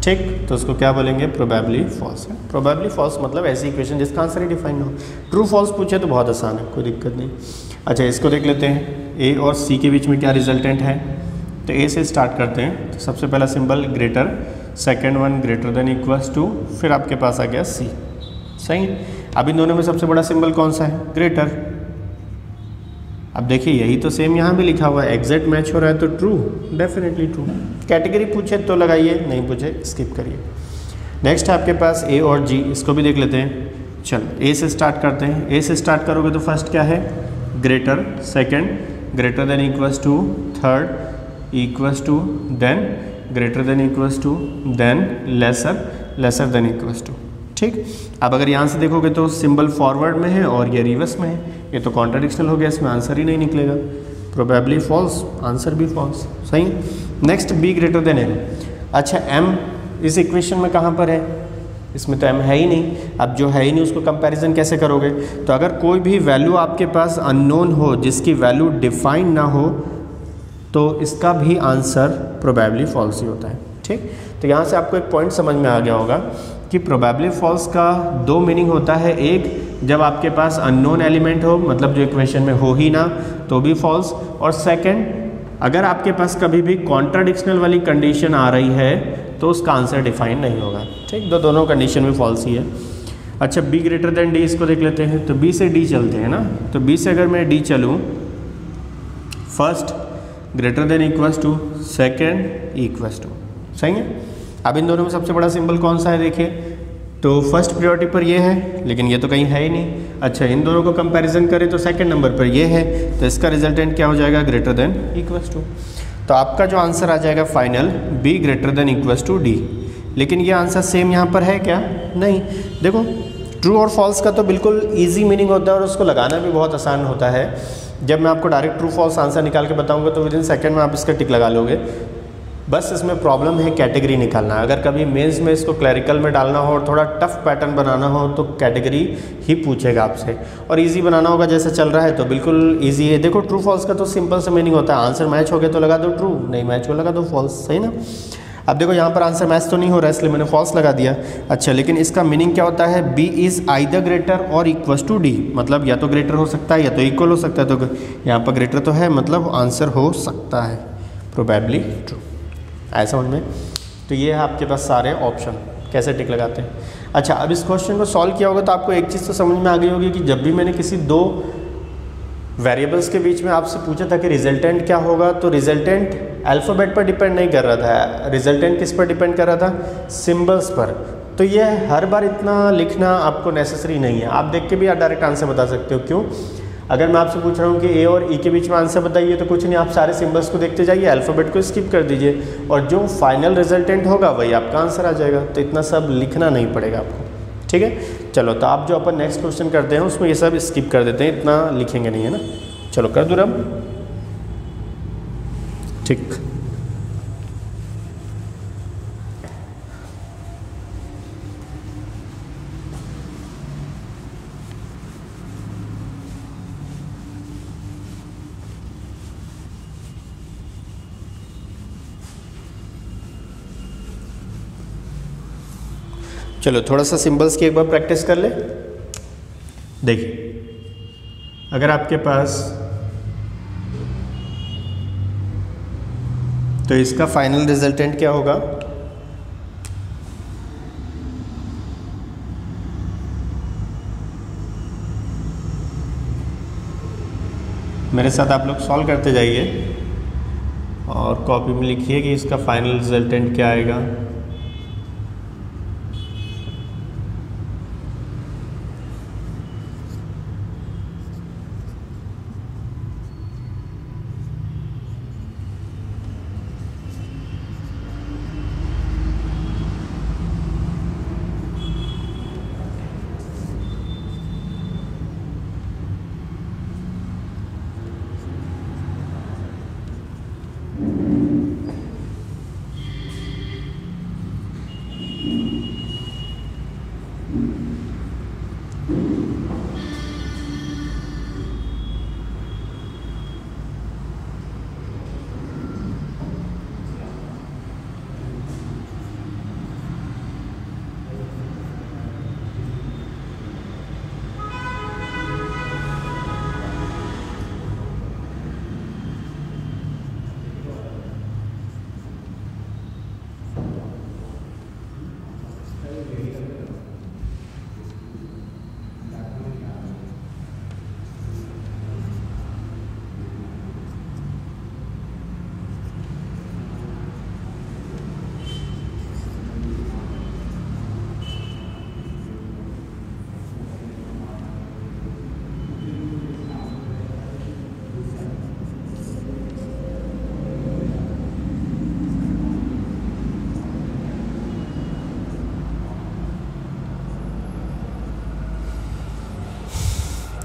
ठीक, तो उसको क्या बोलेंगे, प्रोबेबली फॉल्स है। प्रोबेबली फॉल्स मतलब ऐसी इक्वेशन जिसका आंसर ही डिफाइंड ना हो। ट्रू फॉल्स पूछे तो बहुत आसान है, कोई दिक्कत नहीं। अच्छा, इसको देख लेते हैं, ए और सी के बीच में क्या रिजल्टेंट है। तो ए से स्टार्ट करते हैं। तो सबसे पहला symbol greater, second one greater than equals to, फिर आपके पास आ गया सी। सही है, अब इन दोनों में सबसे बड़ा सिंबल कौन सा है, ग्रेटर। अब देखिए यही तो सेम यहाँ भी लिखा हुआ है, एग्जैक्ट मैच हो रहा है तो ट्रू, डेफिनेटली ट्रू। कैटेगरी पूछे तो लगाइए, नहीं पूछे स्किप करिए। नेक्स्ट है आपके पास ए और जी, इसको भी देख लेते हैं। चलो ए से स्टार्ट करते हैं। ए से स्टार्ट करोगे तो फर्स्ट क्या है, greater, second greater than equals to, third equals to, then greater than equals to, then lesser than equals to. ठीक, अब अगर यहाँ से देखोगे तो सिंबल फॉरवर्ड में है और ये रिवर्स में है, ये तो कॉन्ट्राडिक्शनल हो गया, इसमें आंसर ही नहीं निकलेगा। प्रोबेबली फॉल्स, आंसर भी फॉल्स। सही। Next B greater than M. अच्छा, एम इस इक्वेशन में कहाँ पर है, इसमें तो एम है ही नहीं। अब जो है ही नहीं उसको कंपैरिजन कैसे करोगे। तो अगर कोई भी वैल्यू आपके पास अननोन हो, जिसकी वैल्यू डिफाइंड ना हो, तो इसका भी आंसर प्रोबेबली फॉल्स ही होता है। ठीक, तो यहाँ से आपको एक पॉइंट समझ में आ गया होगा कि प्रोबेबली फॉल्स का दो मीनिंग होता है। एक, जब आपके पास अननोन एलिमेंट हो, मतलब जो इक्वेशन में हो ही ना, तो भी फॉल्स। और सेकंड, अगर आपके पास कभी भी कॉन्ट्राडिक्शनल वाली कंडीशन आ रही है तो उसका आंसर डिफाइन नहीं होगा। ठीक, दोनों कंडीशन में फॉल्स ही है। अच्छा, बी ग्रेटर देन डी, इसको देख लेते हैं। तो बी से डी चलते हैं ना। तो बी से अगर मैं डी चलूँ, first greater than equals to, second equals to. सही है। अब इन दोनों में सबसे बड़ा सिंबल कौन सा है देखिए, तो फर्स्ट प्रायोरिटी पर ये है, लेकिन ये तो कहीं है ही नहीं। अच्छा, इन दोनों को कंपैरिजन करें तो सेकंड नंबर पर ये है, तो इसका रिजल्टेंट क्या हो जाएगा, ग्रेटर देन इक्वल्स टू। तो आपका जो आंसर आ जाएगा final B greater than equals to D. लेकिन ये आंसर सेम यहाँ पर है क्या? नहीं। देखो ट्रू और फॉल्स का तो बिल्कुल इजी मीनिंग होता है और उसको लगाना भी बहुत आसान होता है। जब मैं आपको डायरेक्ट ट्रू फॉल्स आंसर निकाल के बताऊंगा तो विदिन सेकंड में आप इसका टिक लगा लोगे। बस इसमें प्रॉब्लम है कैटेगरी निकालना। अगर कभी मेंस में इसको क्लैरिकल में डालना हो और थोड़ा टफ पैटर्न बनाना हो तो कैटेगरी ही पूछेगा आपसे, और इजी बनाना होगा जैसे चल रहा है तो बिल्कुल इजी है। देखो ट्रू फॉल्स का तो सिंपल सा मीनिंग होता है, आंसर मैच हो गया तो लगा दो ट्रू, नहीं मैच हो लगा दो फॉल्स, सही ना। अब देखो यहाँ पर आंसर मैच तो नहीं हो रहा है इसलिए मैंने फॉल्स लगा दिया। अच्छा, लेकिन इसका मीनिंग क्या होता है? बी इज़ आइदर ग्रेटर और इक्वल्स टू डी, मतलब या तो ग्रेटर हो सकता है या तो इक्वल हो सकता है। तो यहाँ पर ग्रेटर तो है, मतलब आंसर हो सकता है प्रोबेबली ट्रू। आया समझ में? तो ये है आपके पास सारे ऑप्शन, कैसे टिक लगाते हैं। अच्छा, अब इस क्वेश्चन को सॉल्व किया होगा तो आपको एक चीज़ तो समझ में आ गई होगी कि जब भी मैंने किसी दो वेरिएबल्स के बीच में आपसे पूछा था कि रिजल्टेंट क्या होगा, तो रिजल्टेंट अल्फ़ाबेट पर डिपेंड नहीं कर रहा था। रिजल्टेंट किस पर डिपेंड कर रहा था? सिंबल्स पर। तो ये हर बार इतना लिखना आपको नेसेसरी नहीं है, आप देख के भी आप डायरेक्ट आंसर बता सकते हो। क्यों? अगर मैं आपसे पूछ रहा हूँ कि ए और ई के बीच में आंसर बताइए तो कुछ नहीं, आप सारे सिंबल्स को देखते जाइए, अल्फ़ाबेट को स्किप कर दीजिए और जो फाइनल रिजल्टेंट होगा वही आपका आंसर आ जाएगा। तो इतना सब लिखना नहीं पड़ेगा आपको, ठीक है। चलो, तो आप जो अपन नेक्स्ट क्वेश्चन करते हैं उसमें ये सब स्किप कर देते हैं, इतना लिखेंगे नहीं, है ना। चलो कर दूँ रब, ठीक। चलो थोड़ा सा सिंबल्स की एक बार प्रैक्टिस कर ले। देखिए, अगर आपके पास तो इसका फाइनल रिजल्टेंट क्या होगा? मेरे साथ आप लोग सॉल्व करते जाइए और कॉपी में लिखिए कि इसका फाइनल रिजल्टेंट क्या आएगा।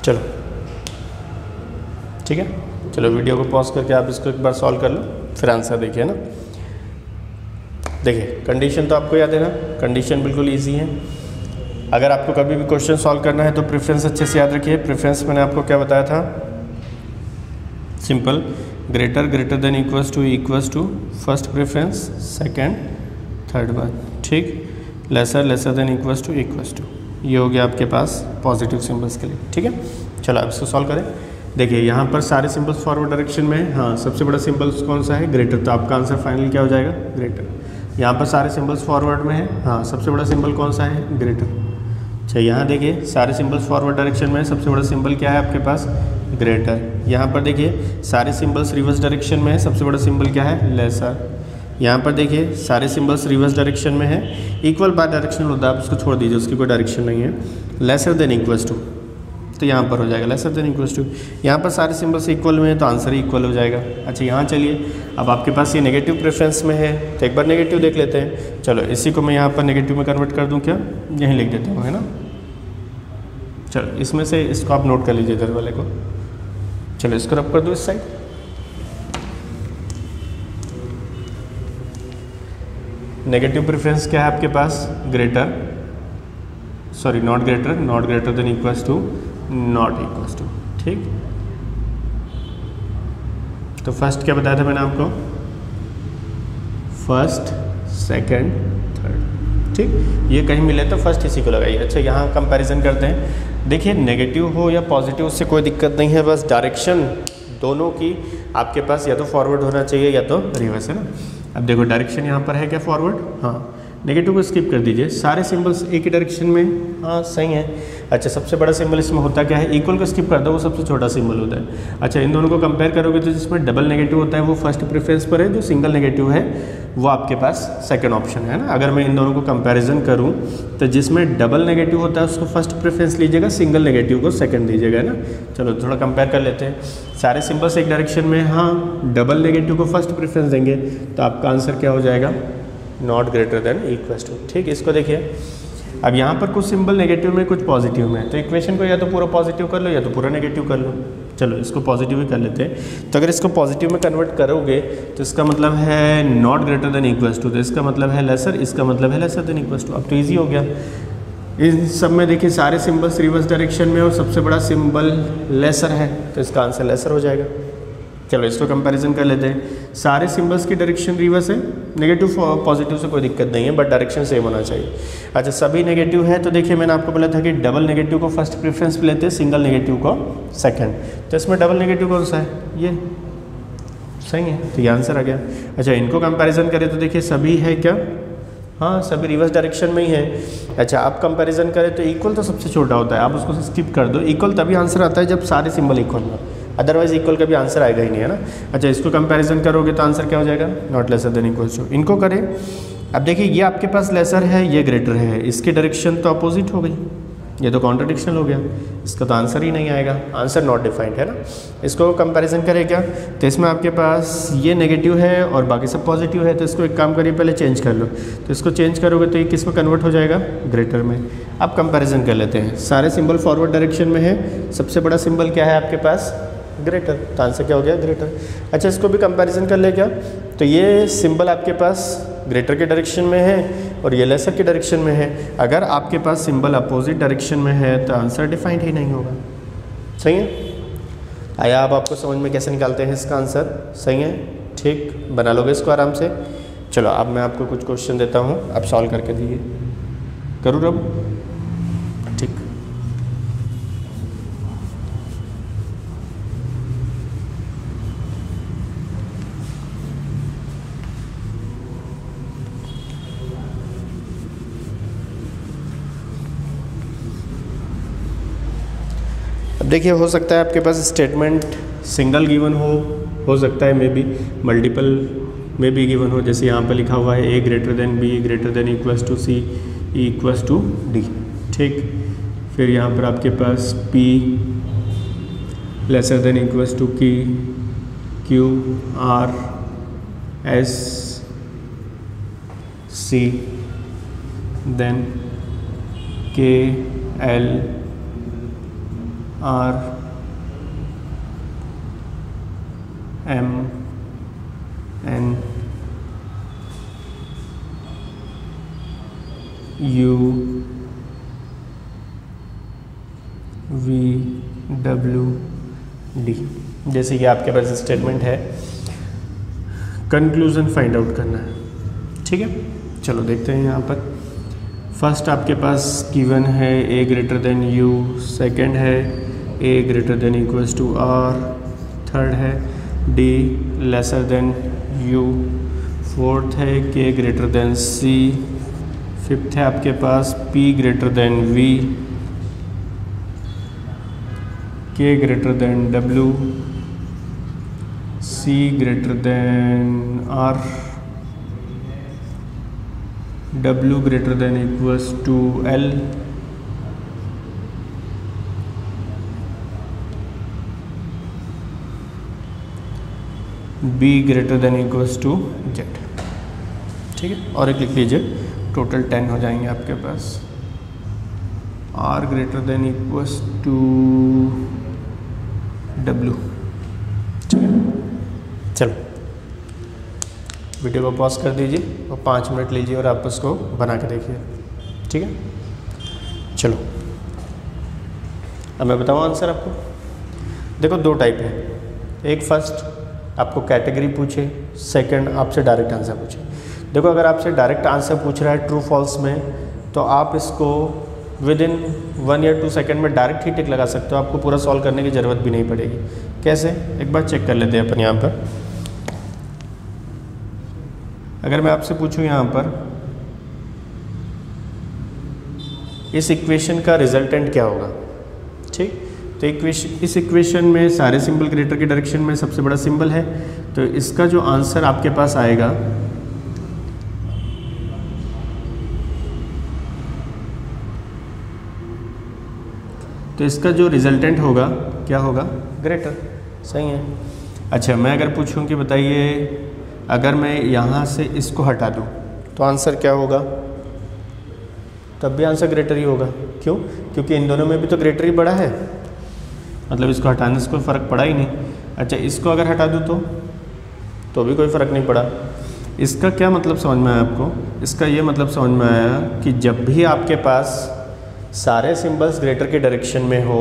चलो ठीक है, चलो वीडियो को पॉज करके आप इसको एक बार सॉल्व कर लो, फिर आंसर देखिए ना। देखिए कंडीशन तो आपको याद है ना, कंडीशन बिल्कुल इजी है। अगर आपको कभी भी क्वेश्चन सॉल्व करना है तो प्रेफरेंस अच्छे से याद रखिए। प्रेफरेंस मैंने आपको क्या बताया था? Simple, greater greater than equals to first preference, second, third one, ठीक। Lesser lesser than equals to, ये हो गया आपके पास पॉजिटिव सिंबल्स के लिए, ठीक है। चलो अब इसको सॉल्व करें। देखिए यहाँ पर सारे सिंबल्स फॉरवर्ड डायरेक्शन में है। हाँ, सबसे बड़ा सिंबल्स कौन सा है? ग्रेटर। तो आपका आंसर फाइनल क्या हो जाएगा? ग्रेटर। यहाँ पर सारे सिंबल्स फॉरवर्ड में है। हाँ, सबसे बड़ा सिंबल कौन सा है? ग्रेटर। अच्छा, यहाँ देखिए सारे सिंबल्स फॉरवर्ड डायरेक्शन में है, सबसे बड़ा सिंबल क्या है आपके पास? ग्रेटर। यहाँ पर देखिए सारे सिंबल्स रिवर्स डायरेक्शन में है, सबसे बड़ा सिंबल क्या है? लेसर। यहाँ पर देखिए सारे सिंबल्स रिवर्स डायरेक्शन में है, इक्वल बाय डायरेक्शनल होता है, आप उसको छोड़ दीजिए, उसकी कोई डायरेक्शन नहीं है। लेसर देन इक्वल्स टू, तो यहाँ पर हो जाएगा लेसर देन इक्वल्स टू। यहाँ पर सारे सिंबल्स इक्वल में है तो आंसर ही इक्वल हो जाएगा। अच्छा यहाँ चलिए, अब आपके पास ये नेगेटिव प्रेफरेंस में है तो एक बार नेगेटिव देख लेते हैं। चलो इसी को मैं यहाँ पर नेगेटिव में कन्वर्ट कर दूँ क्या, यहीं लिख देता हूँ, है ना। चलो इसमें से इसको आप नोट कर लीजिए इधर वाले को। चलो इसको रब कर दो इस साइड। नेगेटिव प्रेफरेंस क्या है आपके पास, greater, sorry not greater than equals to not equals to. ठीक, तो फर्स्ट क्या बताया था मैंने आपको, फर्स्ट सेकंड थर्ड। ठीक, ये कहीं मिले तो फर्स्ट इसी को लगाइए। अच्छा यहाँ कंपैरिजन करते हैं। देखिए नेगेटिव हो या पॉजिटिव उससे कोई दिक्कत नहीं है, बस डायरेक्शन दोनों की आपके पास या तो फॉरवर्ड होना चाहिए या तो रिवर्स, है ना। अब देखो डायरेक्शन यहाँ पर है क्या, फॉरवर्ड, हाँ। नेगेटिव को स्किप कर दीजिए, सारे सिंबल्स एक ही डायरेक्शन में, हाँ सही है। अच्छा सबसे बड़ा सिंबल इसमें होता क्या है, इक्वल को स्किप कर दो, वो सबसे छोटा सिंबल होता है। अच्छा इन दोनों को कंपेयर करोगे तो जिसमें डबल नेगेटिव होता है वो फर्स्ट प्रेफरेंस पर है, जो सिंगल नेगेटिव है वो आपके पास सेकंड ऑप्शन है ना। अगर मैं इन दोनों को कंपैरिजन करूं तो जिसमें डबल नेगेटिव होता है उसको फर्स्ट प्रेफरेंस लीजिएगा, सिंगल नेगेटिव को सेकंड दीजिएगा, है ना। चलो थोड़ा कंपेयर कर लेते हैं। सारे सिंबल्स एक डायरेक्शन में, हाँ डबल नेगेटिव को फर्स्ट प्रेफरेंस देंगे तो आपका आंसर क्या हो जाएगा, not greater than equals to. ठीक, इसको देखिए, अब यहाँ पर कुछ सिंबल नेगेटिव में कुछ पॉजिटिव में, तो इक्वेशन को या तो पूरा पॉजिटिव कर लो या तो पूरा नेगेटिव कर लो। चलो इसको पॉजिटिव ही कर लेते हैं। तो अगर इसको पॉजिटिव में कन्वर्ट करोगे तो इसका मतलब है not greater than equals to, तो इसका मतलब है लेसर, इसका मतलब है लेसर देन इक्वल्स टू। अब तो ईजी हो गया। इन सब में देखिए सारे सिंबल्स रिवर्स डायरेक्शन में और सबसे बड़ा सिंबल लेसर है तो इसका आंसर लेसर हो जाएगा। चलो इसको कंपैरिजन कर लेते हैं। सारे सिंबल्स की डायरेक्शन रिवर्स है, नेगेटिव पॉजिटिव से कोई दिक्कत नहीं है, बट डायरेक्शन सेम होना चाहिए। अच्छा सभी नेगेटिव है तो देखिए मैंने आपको बोला था कि डबल नेगेटिव को फर्स्ट प्रेफरेंस पे लेते हैं, सिंगल नेगेटिव को सेकंड। तो इसमें डबल नेगेटिव कौन सा है, ये सही है, तो ये आंसर आ गया। अच्छा इनको कंपैरिजन करें तो देखिए सभी है क्या, हाँ सभी रिवर्स डायरेक्शन में ही है। अच्छा आप कंपैरिजन करें तो इक्वल तो सबसे छोटा होता है, आप उसको स्किप कर दो। इक्वल तभी आंसर आता है जब सारे सिंबल इक्वल हो, अदरवाइज इक्वल का भी आंसर आएगा ही नहीं, है ना। अच्छा इसको कंपैरिजन करोगे तो आंसर क्या हो जाएगा, not lesser than equals to. इनको करें, अब देखिए ये आपके पास लेसर है, ये ग्रेटर है, इसकी डायरेक्शन तो अपोजिट हो गई, ये तो कॉन्ट्रडिक्शन हो गया, इसका तो आंसर ही नहीं आएगा, आंसर नॉट डिफाइंड, है ना। इसको कंपैरिजन करें क्या, तो इसमें आपके पास ये नेगेटिव है और बाकी सब पॉजिटिव है, तो इसको एक काम करिए पहले चेंज कर लो। तो इसको चेंज करोगे तो ये किस में कन्वर्ट हो जाएगा, ग्रेटर में। अब कंपैरिजन कर लेते हैं, सारे सिंबल फॉरवर्ड डायरेक्शन में है, सबसे बड़ा सिंबल क्या है आपके पास, ग्रेटर, तो आंसर क्या हो गया, ग्रेटर। अच्छा इसको भी कंपैरिजन कर ले क्या, तो ये सिंबल आपके पास ग्रेटर के डायरेक्शन में है और ये लेसर के डायरेक्शन में है। अगर आपके पास सिंबल अपोजिट डायरेक्शन में है तो आंसर डिफाइंड ही नहीं होगा। सही है, आया अब आपको समझ में कैसे निकालते हैं इसका आंसर, सही है, ठीक, बना लोगे इसको आराम से। चलो अब मैं आपको कुछ क्वेश्चन देता हूँ, आप सॉल्व करके दीजिए, करूँ रब, ठीक। अब देखिए हो सकता है आपके पास स्टेटमेंट सिंगल गिवन हो सकता है मे बी मल्टीपल में भी गिवन हो, जैसे यहाँ पर लिखा हुआ है A greater than B greater than equals to C equals to D, ठीक। फिर यहाँ पर आपके पास P lesser than equals to की, Q R S C, then K L R M N U V W D, जैसे कि आपके पास स्टेटमेंट है, कंक्लूजन फाइंड आउट करना है, ठीक है। चलो देखते हैं यहाँ पर। फर्स्ट आपके पास गिवन है A greater than U, second है A greater than equals to R, third है D lesser than U, fourth है K greater than C, fifth है आपके पास P greater than V, K greater than W, C greater than R, W greater than equals to L, B greater than equals to Z, ठीक है। और एक लिख लीजिए, टोटल 10 हो जाएंगे आपके पास, R greater than equals to W, ठीक है। चलो वीडियो को पॉज कर दीजिए और 5 मिनट लीजिए और आप उसको बना के देखिए, ठीक है। चलो अब मैं बताऊँ आंसर आपको। देखो 2 टाइप है, एक फर्स्ट आपको कैटेगरी पूछे, सेकंड आपसे डायरेक्ट आंसर पूछे। देखो अगर आपसे डायरेक्ट आंसर पूछ रहा है ट्रू फॉल्स में, तो आप इसको विद इन 1 या 2 सेकंड में डायरेक्ट ही टिक लगा सकते हो, आपको पूरा सॉल्व करने की ज़रूरत भी नहीं पड़ेगी। कैसे, एक बार चेक कर लेते हैं अपन यहाँ पर। अगर मैं आपसे पूछूं यहाँ पर इस इक्वेशन का रिजल्टेंट क्या होगा, ठीक, तो इस इक्वेशन में सारे सिंबल ग्रेटर की डायरेक्शन में सबसे बड़ा सिंबल है, तो इसका जो आंसर आपके पास आएगा तो इसका जो रिजल्टेंट होगा क्या होगा, ग्रेटर, सही है। अच्छा मैं अगर पूछूं कि बताइए अगर मैं यहाँ से इसको हटा दूँ तो आंसर क्या होगा, तब भी आंसर ग्रेटर ही होगा। क्यों, क्योंकि इन दोनों में भी तो ग्रेटर ही बड़ा है, मतलब इसको हटाने से कोई फ़र्क पड़ा ही नहीं। अच्छा इसको अगर हटा दूँ तो भी कोई फ़र्क नहीं पड़ा। इसका क्या मतलब समझ में आया आपको, इसका ये मतलब समझ में आया कि जब भी आपके पास सारे सिंबल्स ग्रेटर के डायरेक्शन में हो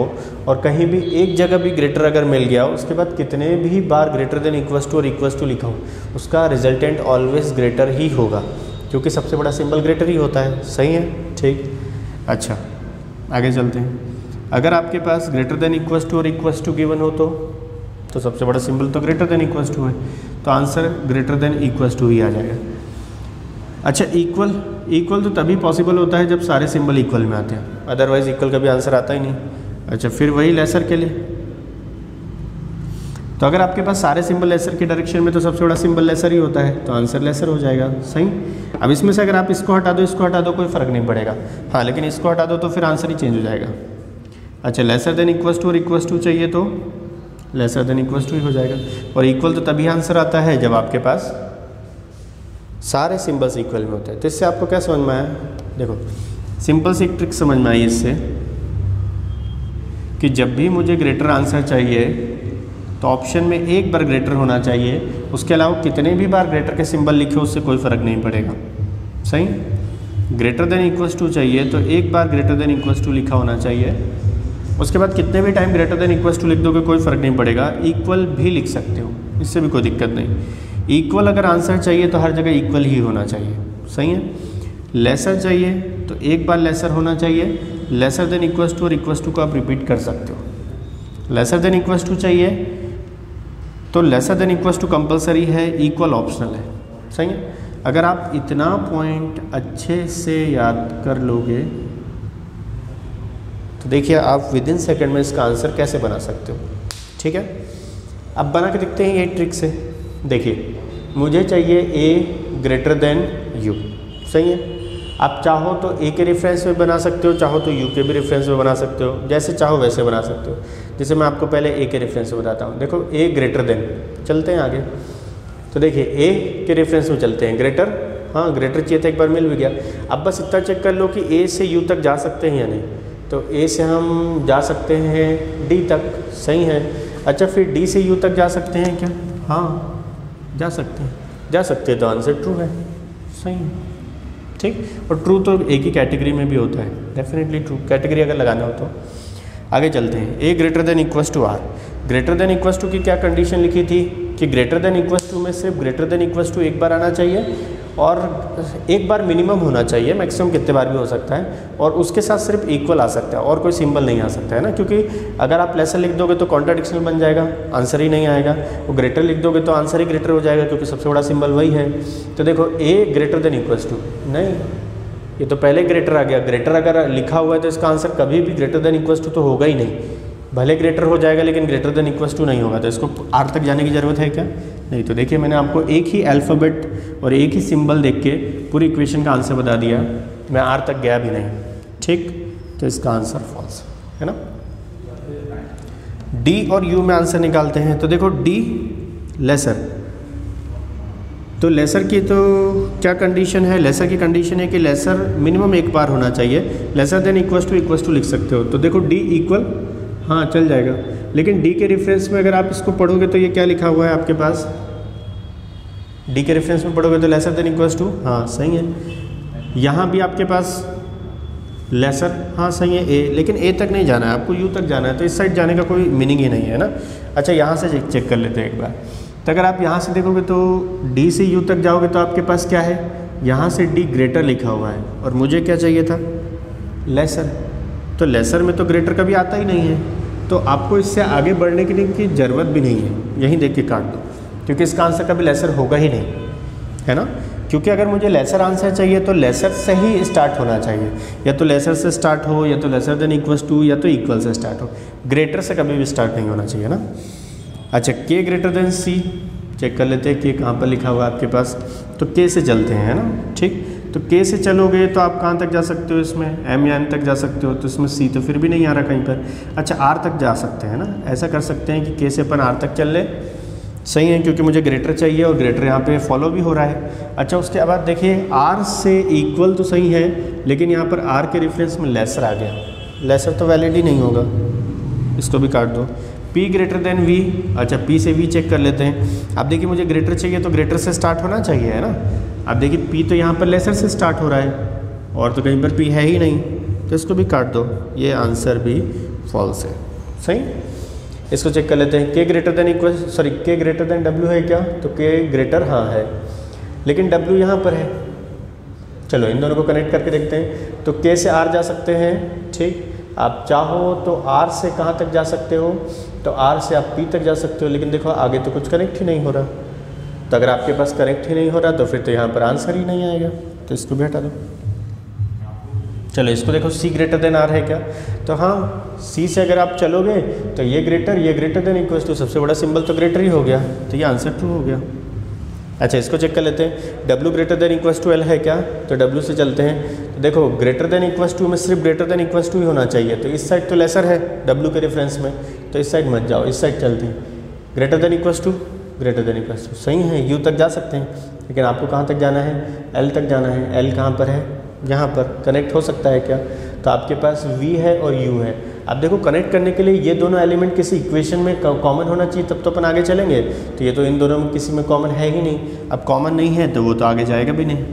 और कहीं भी एक जगह भी ग्रेटर अगर मिल गया, उसके बाद कितने भी बार ग्रेटर देन इक्वल्स टू और इक्वल्स टू लिखा हो, उसका रिजल्टेंट ऑलवेज ग्रेटर ही होगा, क्योंकि सबसे बड़ा सिंबल ग्रेटर ही होता है, सही है, ठीक। अच्छा आगे चलते हैं। अगर आपके पास ग्रेटर देन इक्वल्स टू और इक्वल्स टू गिवन हो तो सबसे बड़ा सिंबल तो ग्रेटर देन इक्वल्स टू है, तो answer greater than equals to ही आ जाएगा। अच्छा इक्वल तो तभी पॉसिबल होता है जब सारे सिंबल इक्वल में आते हैं, अदरवाइज इक्वल का भी आंसर आता ही नहीं। अच्छा फिर वही लेसर के लिए, तो अगर आपके पास सारे सिंबल लेसर के डायरेक्शन में तो सबसे बड़ा सिंबल लेसर ही होता है, तो आंसर लेसर हो जाएगा, सही। अब इसमें से अगर आप इसको हटा दो इसको हटा दो कोई फ़र्क नहीं पड़ेगा, हाँ लेकिन इसको हटा दो तो फिर आंसर ही चेंज हो जाएगा। अच्छा लेसर देन इक्वल्स टू और इक्वल्स टू चाहिए तो लेसर देन इक्वल्स टू ही हो जाएगा, और इक्वल तो तभी आंसर आता है जब आपके पास सारे सिंबल्स इक्वल में होते हैं। तो इससे आपको क्या समझ में आया, देखो सिंपल सी एक ट्रिक समझ में आई इससे कि जब भी मुझे ग्रेटर आंसर चाहिए तो ऑप्शन में एक बार ग्रेटर होना चाहिए, उसके अलावा कितने भी बार ग्रेटर के सिंबल लिखे उससे कोई फ़र्क नहीं पड़ेगा, सही। ग्रेटर देन इक्वल्स टू चाहिए तो एक बार ग्रेटर देन इक्वल्स टू लिखा होना चाहिए, उसके बाद कितने भी time greater than equals to लिख दोगे कोई फ़र्क नहीं पड़ेगा, इक्वल भी लिख सकते हो, इससे भी कोई दिक्कत नहीं। इक्वल अगर आंसर चाहिए तो हर जगह इक्वल ही होना चाहिए, सही है। लेसर चाहिए तो एक बार लेसर होना चाहिए, लेसर देन इक्वल्स टू और इक्वल्स टू को आप रिपीट कर सकते हो। लेसर देन इक्वल्स टू चाहिए तो lesser than equals to compulsory है, इक्वल ऑप्शनल है, सही है। अगर आप इतना पॉइंट अच्छे से याद कर लोगे तो देखिए आप विद इन सेकेंड में इसका आंसर कैसे बना सकते हो, ठीक है। अब बना के देखते हैं ये ट्रिक से। देखिए मुझे चाहिए a ग्रेटर देन u, सही है। आप चाहो तो a के रेफरेंस में बना सकते हो, चाहो तो u के भी रेफरेंस में बना सकते हो, जैसे चाहो वैसे बना सकते हो। जैसे मैं आपको पहले a के रेफरेंस में बताता हूँ, देखो a ग्रेटर देन, चलते हैं आगे। तो देखिए a के रेफरेंस में चलते हैं, ग्रेटर, हाँ ग्रेटर चाहिए था, एक बार मिल भी गया। अब बस इतना चेक कर लो कि a से u तक जा सकते हैं या नहीं, तो a से हम जा सकते हैं d तक, सही है। अच्छा फिर d से u तक जा सकते हैं क्या, हाँ जा सकते हैं, तो आंसर ट्रू है, सही है, ठीक। और ट्रू तो एक ही कैटेगरी में भी होता है, डेफिनेटली ट्रू कैटेगरी अगर लगाना हो तो। आगे चलते हैं, a greater than equals to R. Greater than equals to की क्या कंडीशन लिखी थी कि ग्रेटर देन इक्वल्स टू में सिर्फ ग्रेटर देन इक्वल्स टू एक बार आना चाहिए और एक बार मिनिमम होना चाहिए, मैक्सिमम कितने बार भी हो सकता है, और उसके साथ सिर्फ इक्वल आ सकता है और कोई सिंबल नहीं आ सकता है ना, क्योंकि अगर आप लेसर लिख दोगे तो कॉन्ट्राडिक्शनल बन जाएगा, आंसर ही नहीं आएगा। वो ग्रेटर लिख दोगे तो आंसर ही ग्रेटर हो जाएगा, क्योंकि सबसे बड़ा सिंबल वही है। तो देखो a greater than equals to, नहीं ये तो पहले ग्रेटर आ गया, ग्रेटर अगर लिखा हुआ है तो इसका आंसर कभी भी ग्रेटर देन इक्वल्स टू तो होगा ही नहीं, भले ग्रेटर हो जाएगा लेकिन ग्रेटर देन इक्वल्स टू नहीं होगा। तो इसको आर तक जाने की ज़रूरत है क्या, नहीं। तो देखिए मैंने आपको एक ही अल्फ़ाबेट और एक ही सिंबल देख के पूरी इक्वेशन का आंसर बता दिया, मैं आर तक गया भी नहीं, ठीक। तो इसका आंसर फॉल्स है ना। डी और यू में आंसर निकालते हैं, तो देखो डी लेसर तो लेसर की तो क्या कंडीशन है, लेसर की कंडीशन है कि लेसर मिनिमम एक बार होना चाहिए, लेसर देन इक्वल्स टू लिख सकते हो। तो देखो डी इक्वल, हाँ चल जाएगा, लेकिन डी के रेफरेंस में अगर आप इसको पढ़ोगे तो ये क्या लिखा हुआ है आपके पास, डी के रेफरेंस में पढ़ोगे तो लेसर देन इक्वल्स टू, हाँ सही है। यहाँ भी आपके पास लेसर, हाँ सही है, ए, लेकिन ए तक नहीं जाना है आपको, यू तक जाना है, तो इस साइड जाने का कोई मीनिंग ही नहीं है ना। अच्छा यहाँ से चेक कर लेते हैं एक बार। तो अगर आप यहाँ से देखोगे तो डी से यू तक जाओगे तो आपके पास क्या है, यहाँ से डी ग्रेटर लिखा हुआ है और मुझे क्या चाहिए था, लेसर। तो लेसर में तो ग्रेटर कभी आता ही नहीं है, तो आपको इससे आगे बढ़ने के लिए की ज़रूरत भी नहीं है, यहीं देख के काट दो, क्योंकि इसका आंसर कभी लेसर होगा ही नहीं, है ना। क्योंकि अगर मुझे लेसर आंसर चाहिए तो लेसर से ही स्टार्ट होना चाहिए, या तो लेसर से स्टार्ट हो, या तो लेसर देन इक्वल्स टू, या तो इक्वल से स्टार्ट हो, ग्रेटर से कभी भी स्टार्ट नहीं होना चाहिए ना। अच्छा के ग्रेटर देन सी, चेक कर लेते हैं के कहाँ पर लिखा हुआ है आपके पास, तो के से चलते हैं, है ना, ठीक। तो के से चलोगे तो आप कहाँ तक जा सकते हो, इसमें एम या एन तक जा सकते हो, तो इसमें सी तो फिर भी नहीं आ रहा कहीं पर। अच्छा आर तक जा सकते हैं ना, ऐसा कर सकते हैं कि के से अपन आर तक चल ले, सही है, क्योंकि मुझे ग्रेटर चाहिए और ग्रेटर यहाँ पे फॉलो भी हो रहा है। अच्छा उसके बाद देखिए आर से इक्वल तो सही है, लेकिन यहाँ पर आर के रेफरेंस में लेसर आ गया, लेसर तो वैलिड ही नहीं होगा, इसको भी काट दो। P ग्रेटर देन V, अच्छा P से V चेक कर लेते हैं। अब देखिए मुझे ग्रेटर चाहिए तो ग्रेटर से स्टार्ट होना चाहिए, है ना। अब देखिए P तो यहाँ पर लेसर से स्टार्ट हो रहा है और तो कहीं पर P है ही नहीं, तो इसको भी काट दो, ये आंसर भी फॉल्स है, सही। इसको चेक कर लेते हैं, K greater than equal, sorry K greater than W है क्या, तो K ग्रेटर हाँ है, लेकिन W यहाँ पर है। चलो इन दोनों को कनेक्ट करके देखते हैं। तो K से R जा सकते हैं, ठीक। आप चाहो तो R से कहाँ तक जा सकते हो, तो R से आप P तक जा सकते हो, लेकिन देखो आगे तो कुछ कनेक्ट ही नहीं हो रहा। तो अगर आपके पास कनेक्ट ही नहीं हो रहा तो फिर तो यहाँ पर आंसर ही नहीं आएगा, तो इसको भी हटा दो। चलो इसको देखो, C ग्रेटर देन R है क्या, तो हाँ C से अगर आप चलोगे तो ये ग्रेटर देन इक्वल्स टू, सबसे बड़ा सिंबल तो ग्रेटर ही हो गया, तो ये आंसर ट्रू हो गया। अच्छा इसको चेक कर लेते हैं, W greater than equals to L है क्या, तो W से चलते हैं। तो देखो ग्रेटर देन इक्वल्स टू में सिर्फ ग्रेटर देन इक्वल्स टू ही होना चाहिए, तो इस साइड तो लेसर है W के रेफरेंस में, तो इस साइड मत जाओ, इस साइड चलते हैं। Greater than equals to, greater than equals to सही है, U तक जा सकते हैं, लेकिन आपको कहाँ तक जाना है, L तक जाना है। L कहाँ पर है, यहाँ पर, कनेक्ट हो सकता है क्या, तो आपके पास V है और U है। अब देखो कनेक्ट करने के लिए ये दोनों एलिमेंट किसी इक्वेशन में कॉमन होना चाहिए, तब तो अपन आगे चलेंगे, तो ये तो इन दोनों में किसी में कॉमन है ही नहीं। अब कॉमन नहीं है तो वो तो आगे जाएगा भी नहीं,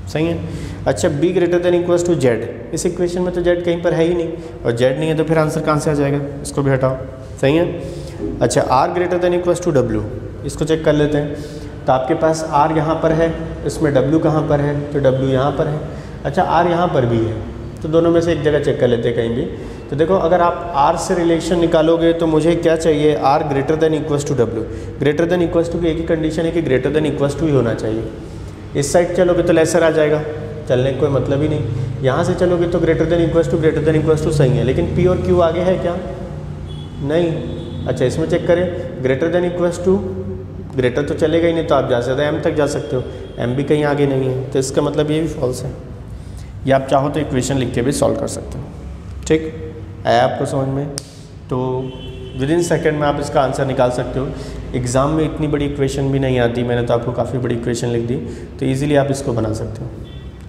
सही है। अच्छा B greater than equals to Z, इस इक्वेशन में तो Z कहीं पर है ही नहीं, और Z नहीं है तो फिर आंसर कहाँ से आ जाएगा, इसको भी हटाओ, सही है। अच्छा R greater than equals to W, इसको चेक कर लेते हैं। तो आपके पास R यहाँ पर है, इसमें W कहाँ पर है, तो W यहाँ पर है। अच्छा R यहाँ पर भी है, तो दोनों में से एक जगह चेक कर लेते हैं कहीं भी। तो देखो अगर आप R से रिलेशन निकालोगे तो मुझे क्या चाहिए, R greater than equals to W। Greater than equals to की एक ही कंडीशन है कि ग्रेटर देन इक्वल्स टू ही होना चाहिए। इस साइड चलोगे तो लेसर आ जाएगा, चलने का कोई मतलब ही नहीं। यहाँ से चलोगे तो ग्रेटर देन इक्वल्स टू सही है, लेकिन P और Q आगे है क्या, नहीं। अच्छा इसमें चेक करें, greater than equals to, greater तो चलेगा ही नहीं, तो आप जा सकते हो M तक जा सकते हो, M भी कहीं आगे नहीं है, तो इसका मतलब ये भी फॉल्स है। या आप चाहो तो इक्वेशन लिख के भी सॉल्व कर सकते हो, ठीक। आया आपको समझ में, तो विदिन सेकंड में आप इसका आंसर निकाल सकते हो। एग्ज़ाम में इतनी बड़ी इक्वेशन भी नहीं आती, मैंने तो आपको काफ़ी बड़ी इक्वेशन लिख दी, तो इजीली आप इसको बना सकते हो,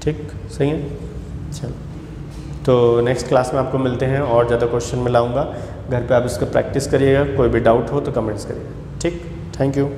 ठीक, सही है। चलो तो नेक्स्ट क्लास में आपको मिलते हैं, और ज़्यादा क्वेश्चन मैं लाऊंगा, घर पे आप इसका प्रैक्टिस करिएगा, कोई भी डाउट हो तो कमेंट्स करिएगा, ठीक। Thank you.